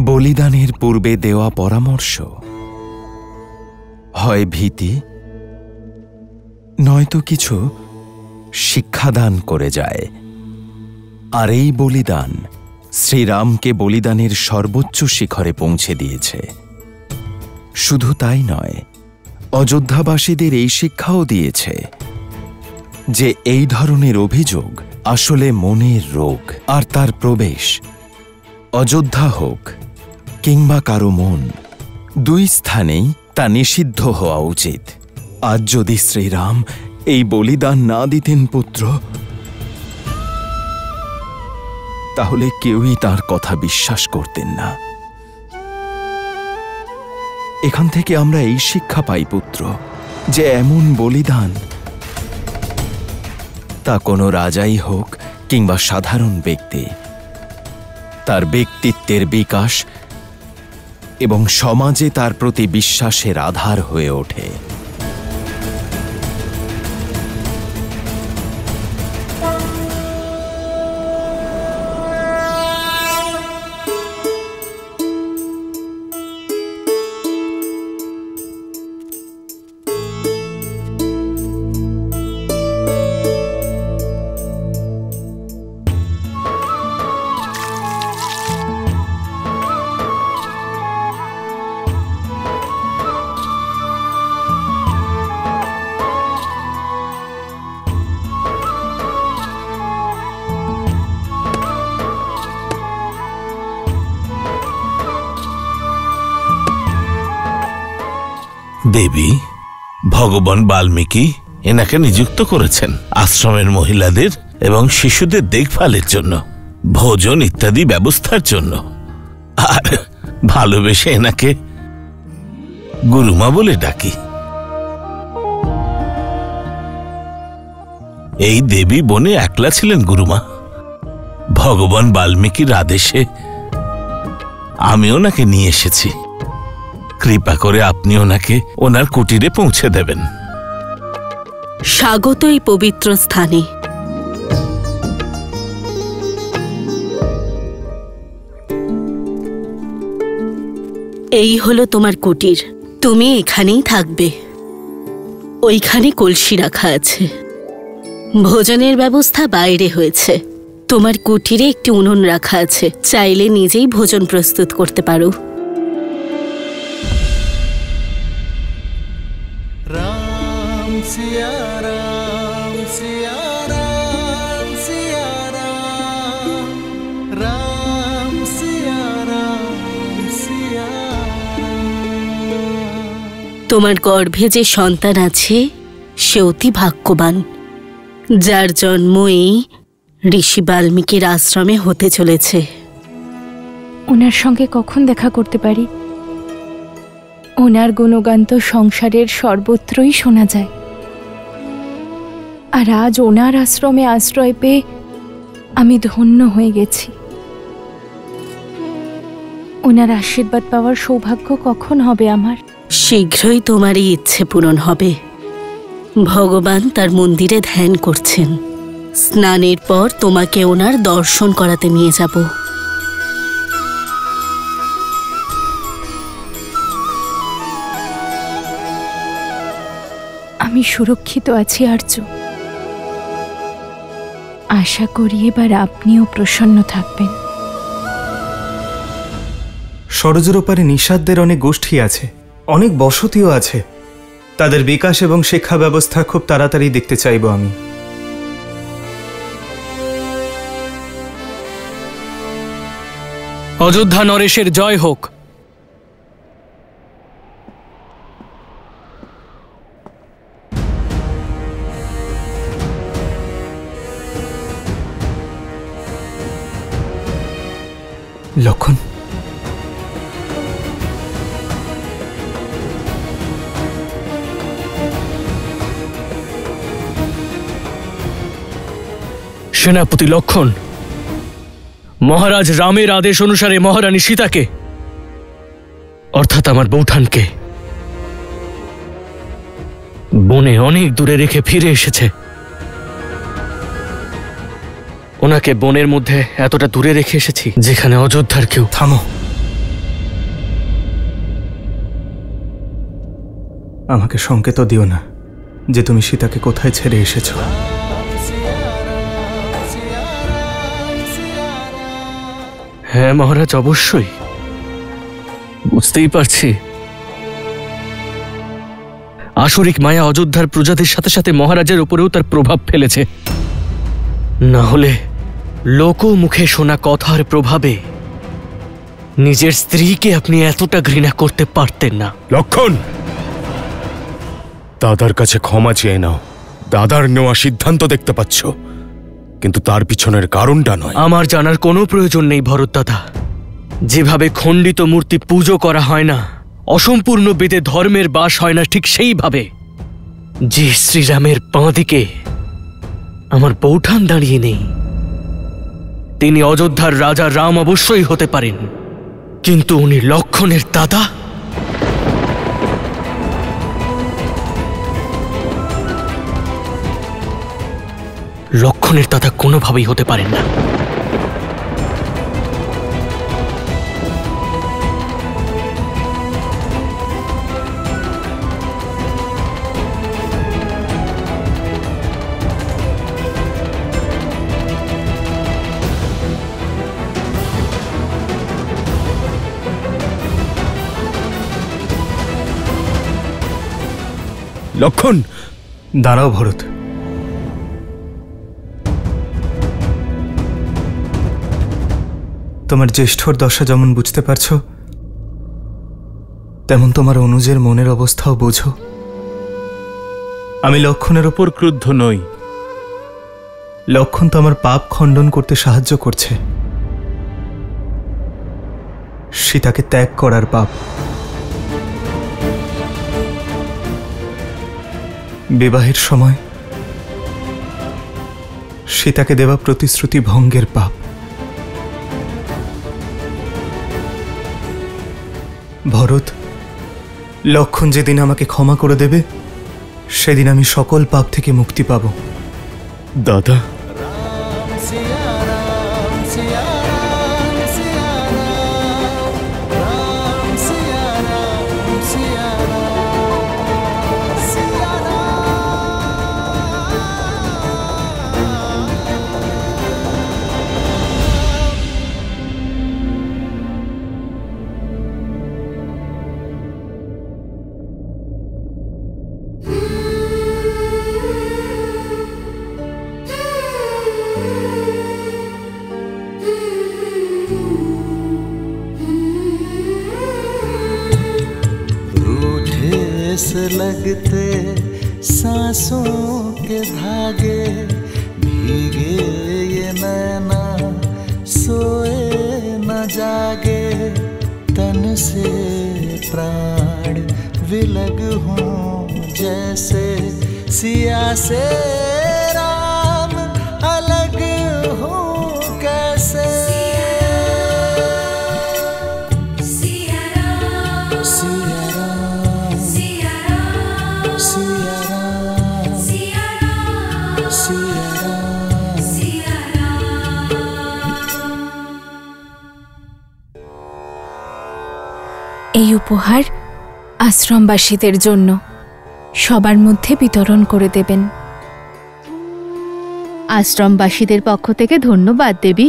O: বলিদানের পূর্বে দেওয়া পরামর্শ হয় ভীতি নয়তো কিছু শিক্ষাদান করে যায়। আর এই বলিদান শ্রীরামকে বলিদানের সর্বোচ্চ শিখরে পৌঁছে দিয়েছে। শুধু তাই নয়, অযোধ্যাবাসীদের এই শিক্ষাও দিয়েছে যে এই ধরনের অভিযোগ আসলে মনের রোগ, আর তার প্রবেশ অযোধ্যা হোক কিংবা কারো মন, দুই স্থানেই তা নিষিদ্ধ হওয়া উচিত। আজ যদি শ্রীরাম এই বলিদান না দিতেন পুত্র, তাহলে কেউই তার কথা বিশ্বাস করতেন না। এখান থেকে আমরা এই শিক্ষা পাই পুত্র যে এমন বলিদান তা কোনো রাজাই হোক কিংবা সাধারণ ব্যক্তি, তার ব্যক্তিত্বের বিকাশ এবং সমাজে তার প্রতি বিশ্বাসের আধার হয়ে ওঠে।
G: দেবী, ভগবান বাল্মীকি এনাকে নিযুক্ত করেছেন আশ্রমের মহিলাদের এবং শিশুদের দেখভালের জন্য, ভোজন ইত্যাদি ব্যবস্থার জন্য। আর ভালোবেসে এনাকে গুরুমা বলে ডাকি। এই দেবী বনে একলা ছিলেন গুরুমা। ভগবান বাল্মীকির আদেশে আমি ওনাকে নিয়ে এসেছি। কৃপা করে আপনি ওনাকে ওনার কুটিরে পৌঁছে দেবেন।
Q: স্বাগত এই পবিত্র স্থানে। এই হলো তোমার কুটির, তুমি এখানেই থাকবে। ওইখানে কলসি রাখা আছে। ভোজনের ব্যবস্থা বাইরে হয়েছে, তোমার কুটিরে একটি উনুন রাখা আছে, চাইলে নিজেই ভোজন প্রস্তুত করতে পারো।
E: রাম সিয়া রাম সিয়া রাম সিয়া রাম রাম সিয়া রাম সিয়া।
Q: তোমার গর্ভে যে সন্তান আছে সে অতি ভাগ্যবান, যার জন্ম এই ঋষি বাল্মীকির আশ্রমে হতে চলেছে।
L: ওনার সঙ্গে কখন দেখা করতে পারি? ওনার গুণগান তো সংসারের সর্বত্রই শোনা যায়, আর আজ ওনার আশ্রমে আশ্রয় পেয়ে আমি ধন্য হয়ে গেছি। ওনার আশীর্বাদ পাওয়ার সৌভাগ্য কখন হবে আমার?
Q: শীঘ্রই তোমার এই ইচ্ছে পূরণ হবে। ভগবান তার মন্দিরে ধ্যান করছেন। স্নানের পর তোমাকে ওনার দর্শন করাতে নিয়ে যাব।
L: আমি সুরক্ষিত আছি আর্য। আশা করি এবার আপনিও প্রসন্ন থাকবেন।
D: সরোজের ওপারে নিষাদদের অনেক গোষ্ঠী আছে, অনেক বসতিও আছে। তাদের বিকাশ এবং শিক্ষা ব্যবস্থা খুব তাড়াতাড়ি দেখতে চাইব আমি।
A: অযোধ্যা নরেশের জয় হোক।
D: লক্ষণ,
A: সেনাপতি লক্ষণ, মহারাজ রামের আদেশ অনুসারে মহারানী সীতাকে অর্থাৎ আমার বৌঠানকে বনে অনেক দূরে রেখে ফিরে এসেছে। ওনাকে বনের মধ্যে এতটা দূরে রেখে এসেছি যেখানে অযোধ্যার কেউ।
D: থামো, আমাকে সংকেত দিও না যে তুমি সীতাকে কোথায় ছেড়ে এসেছো।
A: হ্যাঁ মহারাজ, অবশ্যই বুঝতেই পারছি। আসরিক মায়া অযোধ্যার প্রজাদের সাথে সাথে মহারাজের উপরেও তার প্রভাব ফেলেছে। না হলে লোকমুখে শোনা কথার প্রভাবে নিজের স্ত্রীকে আপনি এতটা ঘৃণা করতে পারতেন না।
R: লক্ষণ, দাদার কাছে ক্ষমা চেয়ে নাও। দাদার নেওয়া সিদ্ধান্ত দেখতে পাচ্ছ, কিন্তু তার পিছনের কারণটা নয়।
A: আমার জানার কোনো প্রয়োজন নেই ভরত দাদা। যেভাবে খণ্ডিত মূর্তি পুজো করা হয় না, অসম্পূর্ণ বেদে ধর্মের বাস হয় না, ঠিক সেইভাবে যে শ্রীরামের বাঁ দিকে আমার বৌঠান দাঁড়িয়ে নেই, তিনি অযোধ্যার রাজা রাম অবশ্যই হতে পারেন, কিন্তু উনি লক্ষণের দাদা। লক্ষণের দাদা কোনোভাবেই হতে পারেন না।
R: লক্ষণ,
D: দাঁড়াও ভরত। তোমার জ্যেষ্ঠর দশা যেমন বুঝতে পারছো, তেমন তোমার অনুজের মনের অবস্থাও বোঝো। আমি লক্ষণের ওপর ক্রুদ্ধ নই। লক্ষণ তো আমার পাপ খণ্ডন করতে সাহায্য করছে। সীতাকে ত্যাগ করার পাপ, বিবাহের সময় সীতাকে দেওয়া প্রতিশ্রুতি ভঙ্গের পাপ। ভরত, লক্ষণ যেদিন আমাকে ক্ষমা করে দেবে সেদিন আমি সকল পাপ থেকে মুক্তি পাব।
R: দাদা,
E: से लगते सांसों के धागे, भीगे ये नैना सोए न जागे, तन से प्राण विलग हूँ जैसे सिया से राम अलग हूँ कैसे। सिया राम, सिया राम, सिया राम, सिया राम, सिया राम, सिया राम, सिया राम।
L: এই উপহার আশ্রমবাসীদের জন্য সবার মধ্যে বিতরণ করে দেবেন।
N: আশ্রমবাসীদের পক্ষ থেকে ধন্যবাদ দেবী।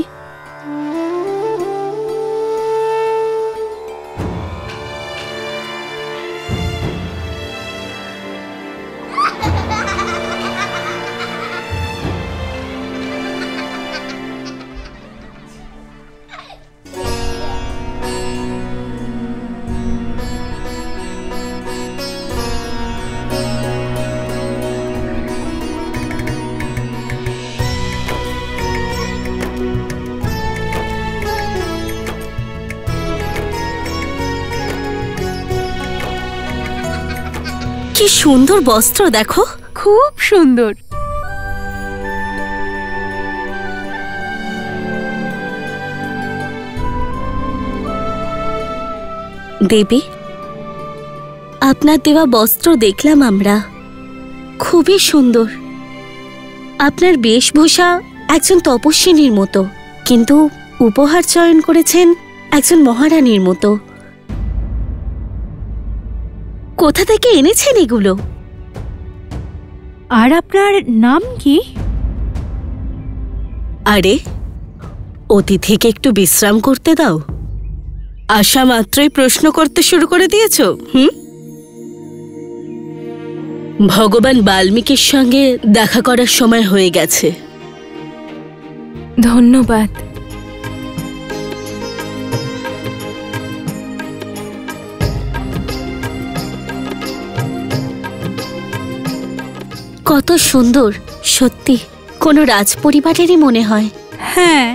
Q: কি সুন্দর বস্ত্র দেখো,
L: খুব সুন্দর।
Q: দেবী, আপনার দেওয়া বস্ত্র দেখলাম আমরা, খুবই সুন্দর। আপনার বেশভূষা একজন তপস্বিনীর মতো, কিন্তু উপহার চয়ন করেছেন একজন মহারানীর মতো। কোথা থেকে এনেছেন এগুলো?
N: আর আপনার নাম কি?
Q: আরে, অতিথিকে একটু বিশ্রাম করতে দাও। আসা মাত্রই প্রশ্ন করতে শুরু করে দিয়েছ। ভগবান বাল্মীকির সঙ্গে দেখা করার সময় হয়ে গেছে।
L: ধন্যবাদ।
Q: কত সুন্দর, সত্যি কোনো রাজপরিবারেরই মনে হয়।
L: হ্যাঁ।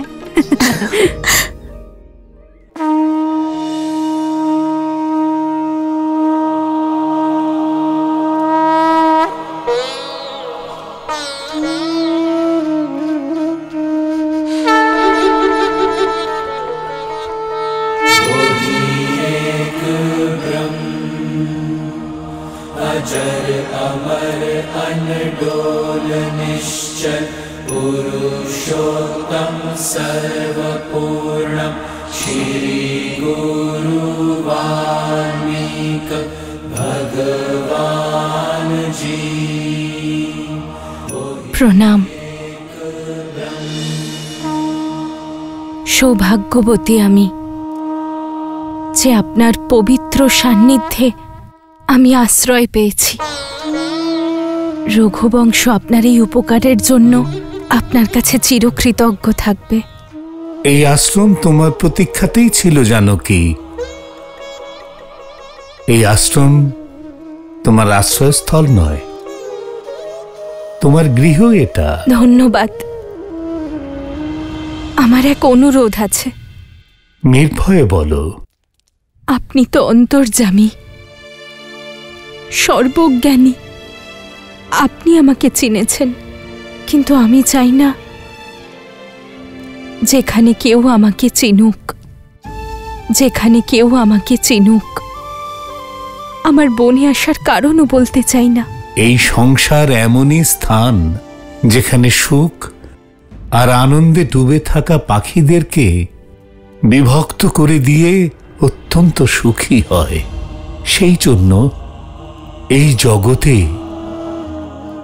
E: अजर अमर अनडोल निश्चल पुरुषोत्तम सर्वपूर्णम श्री गुरु वाल्मीकि भगवान जी।
L: প্রণাম। সৌভাগ্যবতী আমি যে আপনার পবিত্র সান্নিধ্যে আমি আশ্রয় পেয়েছি। রঘুবংশ আপনার এই উপকারের জন্য আপনার কাছে চিরকৃতজ্ঞ থাকবে।
S: এই আশ্রম তোমার প্রতীক্ষাতেই ছিল জানকী। এই আশ্রম তোমার আশ্রয়স্থল নয়, তোমার গৃহ এটা।
L: ধন্যবাদ। আমার এক অনুরোধ আছে।
S: নির্ভয়ে বলো।
L: আপনি তো অন্তর্যামী, সর্বজ্ঞানী। আপনি আমাকে চিনেছেন, কিন্তু আমি চাই না যেখানে কেউ আমাকে চিনুক, যেখানে কেউ আমাকে চিনুক। আমার বনে আসার কারণও বলতে চাই না।
S: এই সংসার এমনই স্থান যেখানে সুখ আর আনন্দে ডুবে থাকা পাখিদেরকে বিভক্ত করে দিয়ে অত্যন্ত সুখী হয়। সেই জন্য এই জগতে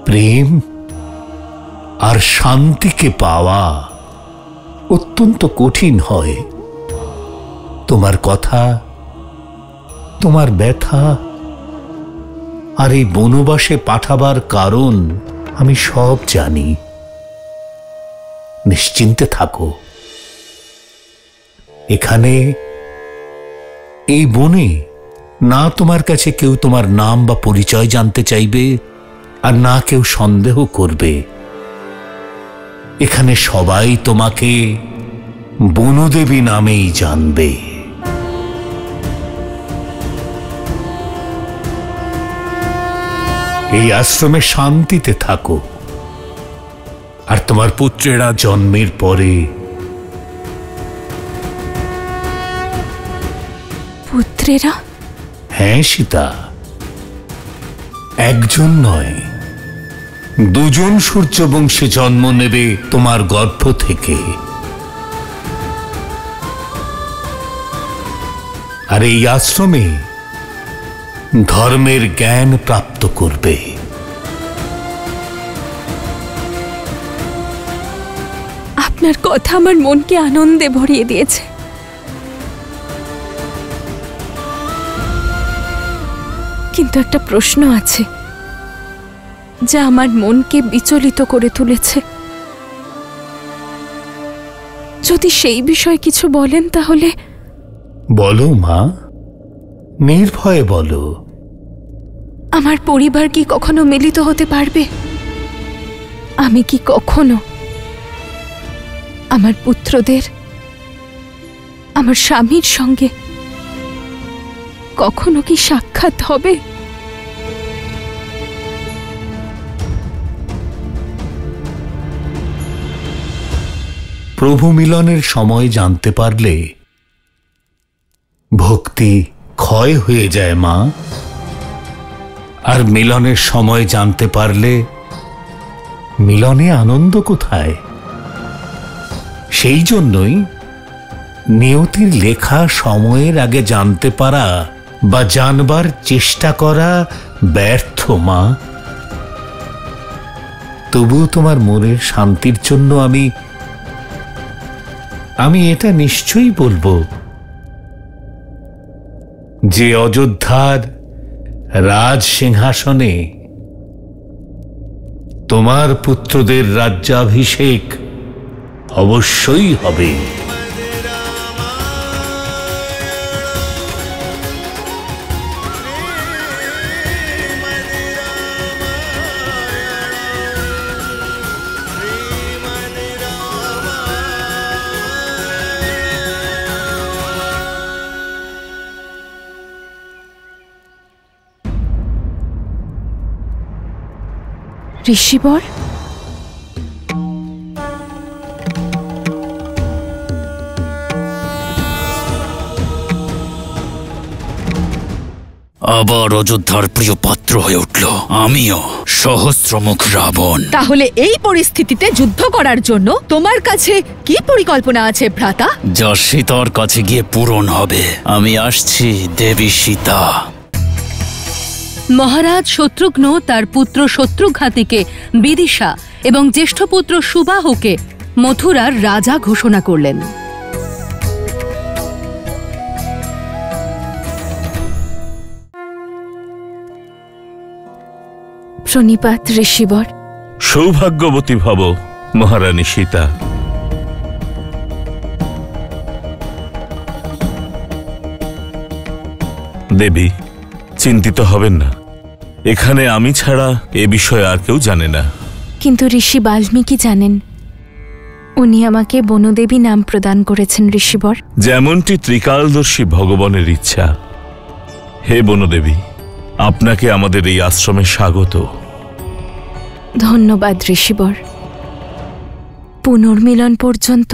S: প্রেম আর শান্তিকে পাওয়া অত্যন্ত কঠিন হয়। তোমার কথা, তোমার ব্যথা আর এই বনবাসে পাঠাবার কারণ আমি সব জানি। নিশ্চিন্তে থাকো। এখানে এই বনে না তোমার কাছে কেউ তোমার নাম বা পরিচয় জানতে চাইবে, আর না কেউ সন্দেহ করবে। এখানে সবাই তোমাকে বনদেবী নামেই জানবে। এই আশ্রমে শান্তিতে থাকো, আর তোমার পুত্রেরা জন্মের পরে
L: পুত্রেরা?
S: হ্যাঁ সীতা, একজন নয়, দুজন সূর্যবংশে জন্ম নেবে তোমার গর্ভ থেকে। আর এই আশ্রমে ধর্মের জ্ঞান প্রাপ্ত করবে।
L: আপনার কথা আমার মনকে আনন্দে ভরিয়ে দিয়েছে। কিন্তু একটা প্রশ্ন আছে যা আমার মনকে বিচলিত করে তুলেছে। যদি সেই বিষয়ে কিছু বলেন তাহলে।
S: বলো মা, নির্ভয়ে বলো।
L: আমার পরিবার কি কখনো মিলিত হতে পারবে? আমি কি কখনো আমার পুত্রদের আমার স্বামীর সঙ্গে কখনো কি সাক্ষাৎ হবে?
S: প্রভু মিলনের সময় জানতে পারলে ভক্তি ক্ষয় হয়ে যায় মা, আর মিলনের সময় জানতে পারলে মিলনে আনন্দ কোথায়? সেই জন্যই নিয়তির লেখা সময়ের আগে জানতে পারা বা জানবার চেষ্টা করা ব্যর্থ মা। তবুও তোমার মনের শান্তির জন্য আমি এটা নিশ্চয়ই বলবো যে অযোধ্যার রাজ সিংহাসনে তোমার পুত্রদের রাজ্যাভিষেক অবশ্যই হবে।
L: ঋষিবর,
H: আবার অযোধ্যার প্রিয় পাত্র হয়ে উঠল আমিও, সহস্রমুখ রাবণ।
N: তাহলে এই পরিস্থিতিতে যুদ্ধ করার জন্য তোমার কাছে কি পরিকল্পনা আছে ভ্রাতা?
H: যা সীতার কাছে গিয়ে পূরণ হবে। আমি আসছি দেবী সীতা।
B: মহারাজ শত্রুঘ্ন তার পুত্র শত্রুঘাতীকে বিদিশা এবং জ্যেষ্ঠ পুত্র সুবাহুকে মথুরার রাজা ঘোষণা করলেন।
L: প্রণিপাত ঋষিবর।
T: সৌভাগ্যবতী ভব মহারানী সীতা। দেবী, চিন্তিত হবেন না, এখানে আমি ছাড়া এ বিষয়ে আর কেউ জানে না।
L: কিন্তু ঋষি বাল্মীকি জানেন। উনি আমাকে বনদেবী নাম প্রদান করেছেন ঋষিবর।
T: যেমনটি ত্রিকালদর্শী ভগবানের ইচ্ছা। হে বনদেবী, আপনাকে আমাদের এই আশ্রমে স্বাগত।
L: ধন্যবাদ ঋষিবর। পুনর্মিলন পর্যন্ত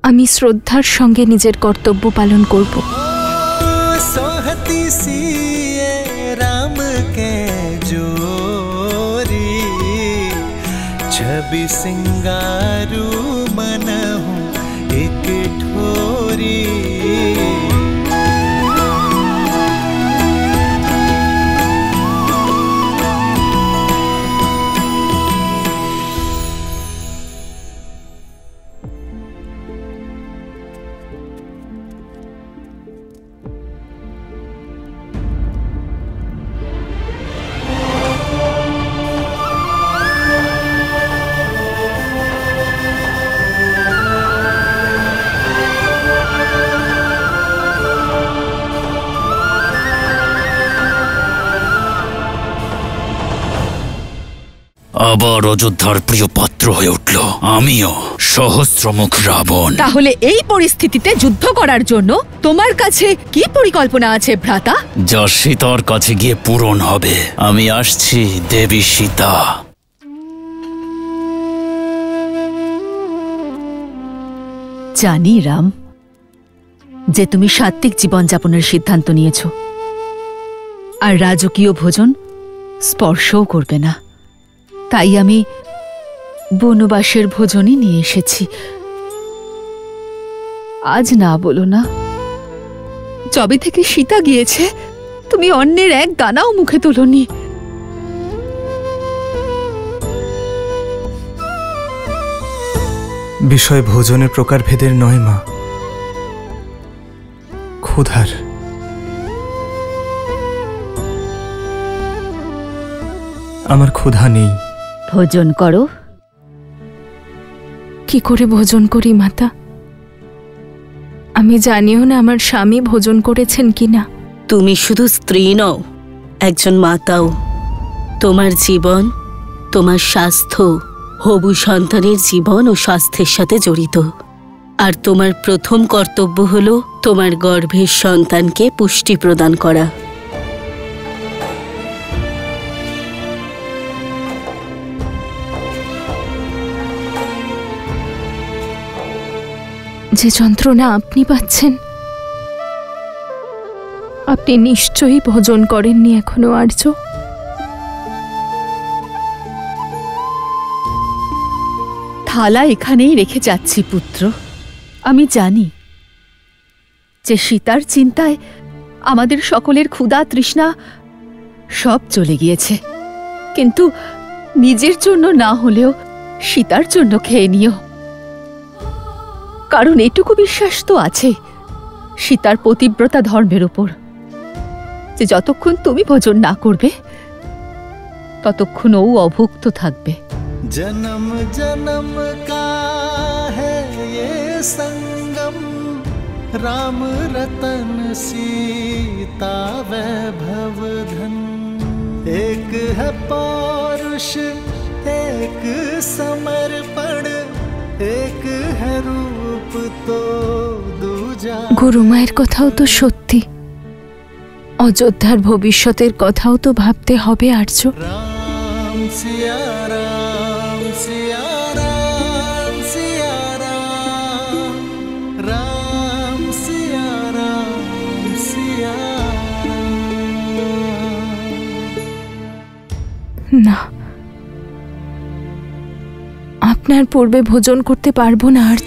L: আমি শ্রদ্ধার সঙ্গে নিজের কর্তব্য পালন করব।
E: सोहती सी राम के जोरी, छवि सिंगारू मन हूँ एक ठोरी।
H: আবার অযোধ্যার প্রিয় পাত্র হয়ে উঠল আমিও, সহস্রমুখ রাবণ।
N: তাহলে এই পরিস্থিতিতে যুদ্ধ করার জন্য তোমার কাছে কি পরিকল্পনা আছে ভ্রাতা?
H: যা সীতার কাছে গিয়ে পূরণ হবে। আমি আসছি দেবী সীতা।
N: জানি রাম যে তুমি সাত্ত্বিক জীবনযাপনের সিদ্ধান্ত নিয়েছ, আর রাজকীয় ভোজন স্পর্শও করবে না। তাই আমি বনবাসের ভোজনই নিয়ে এসেছি। আজ না বলো না, যবে থেকে সীতা গিয়েছে তুমি অন্যের এক দানাও মুখে তোলনি।
D: বিষয় ভোজনের প্রকারভেদের নয় মা, ক্ষুধার। আমার ক্ষুধা নেই।
N: ভোজন করো।
L: কি করে ভোজন করি মাতা? আমি জানিও না আমার স্বামী ভোজন করেছেন কিনা।
Q: তুমি শুধু স্ত্রী নও, একজন মাতাও। তোমার জীবন, তোমার স্বাস্থ্য, হবু সন্তানের জীবন ও স্বাস্থ্যের সাথে জড়িত। আর তোমার প্রথম কর্তব্য হলো তোমার গর্ভের সন্তানকে পুষ্টি প্রদান করা।
L: যে যন্ত্রণা আপনি পাচ্ছেন, আপনি নিশ্চয়ই ভোজন করেননি এখনো আর্য।
N: থালা এখানেই রেখে যাচ্ছি পুত্র। আমি জানি যে সীতার চিন্তায় আমাদের সকলের ক্ষুধা তৃষ্ণা সব চলে গিয়েছে, কিন্তু নিজের জন্য না হলেও সীতার জন্য খেয়ে নিও। কারণ এটুকু বিশ্বাস তো আছে সীতার পতিব্রতা ধর্মের উপর, যে যতক্ষণ তুমি ভোজন না করবে ততক্ষণ ও অভুক্ত থাকবে।
E: जन्म जन्म का है ये संगम, राम रतन सीता वैभव धन। एक है पौरुष, एक समर्पण, एक है रूप तो दूजा।
L: গুরুমায়ের কথাও তো সত্যি, অযোধ্যার ভবিষ্যতের কথাও তো ভাবতে হবে আর্য।
E: राम सिया राम सिया राम सिया राम, राम सिया राम सिया
L: না, আপনার পূর্বে ভোজন করতে পারবো না আর্য।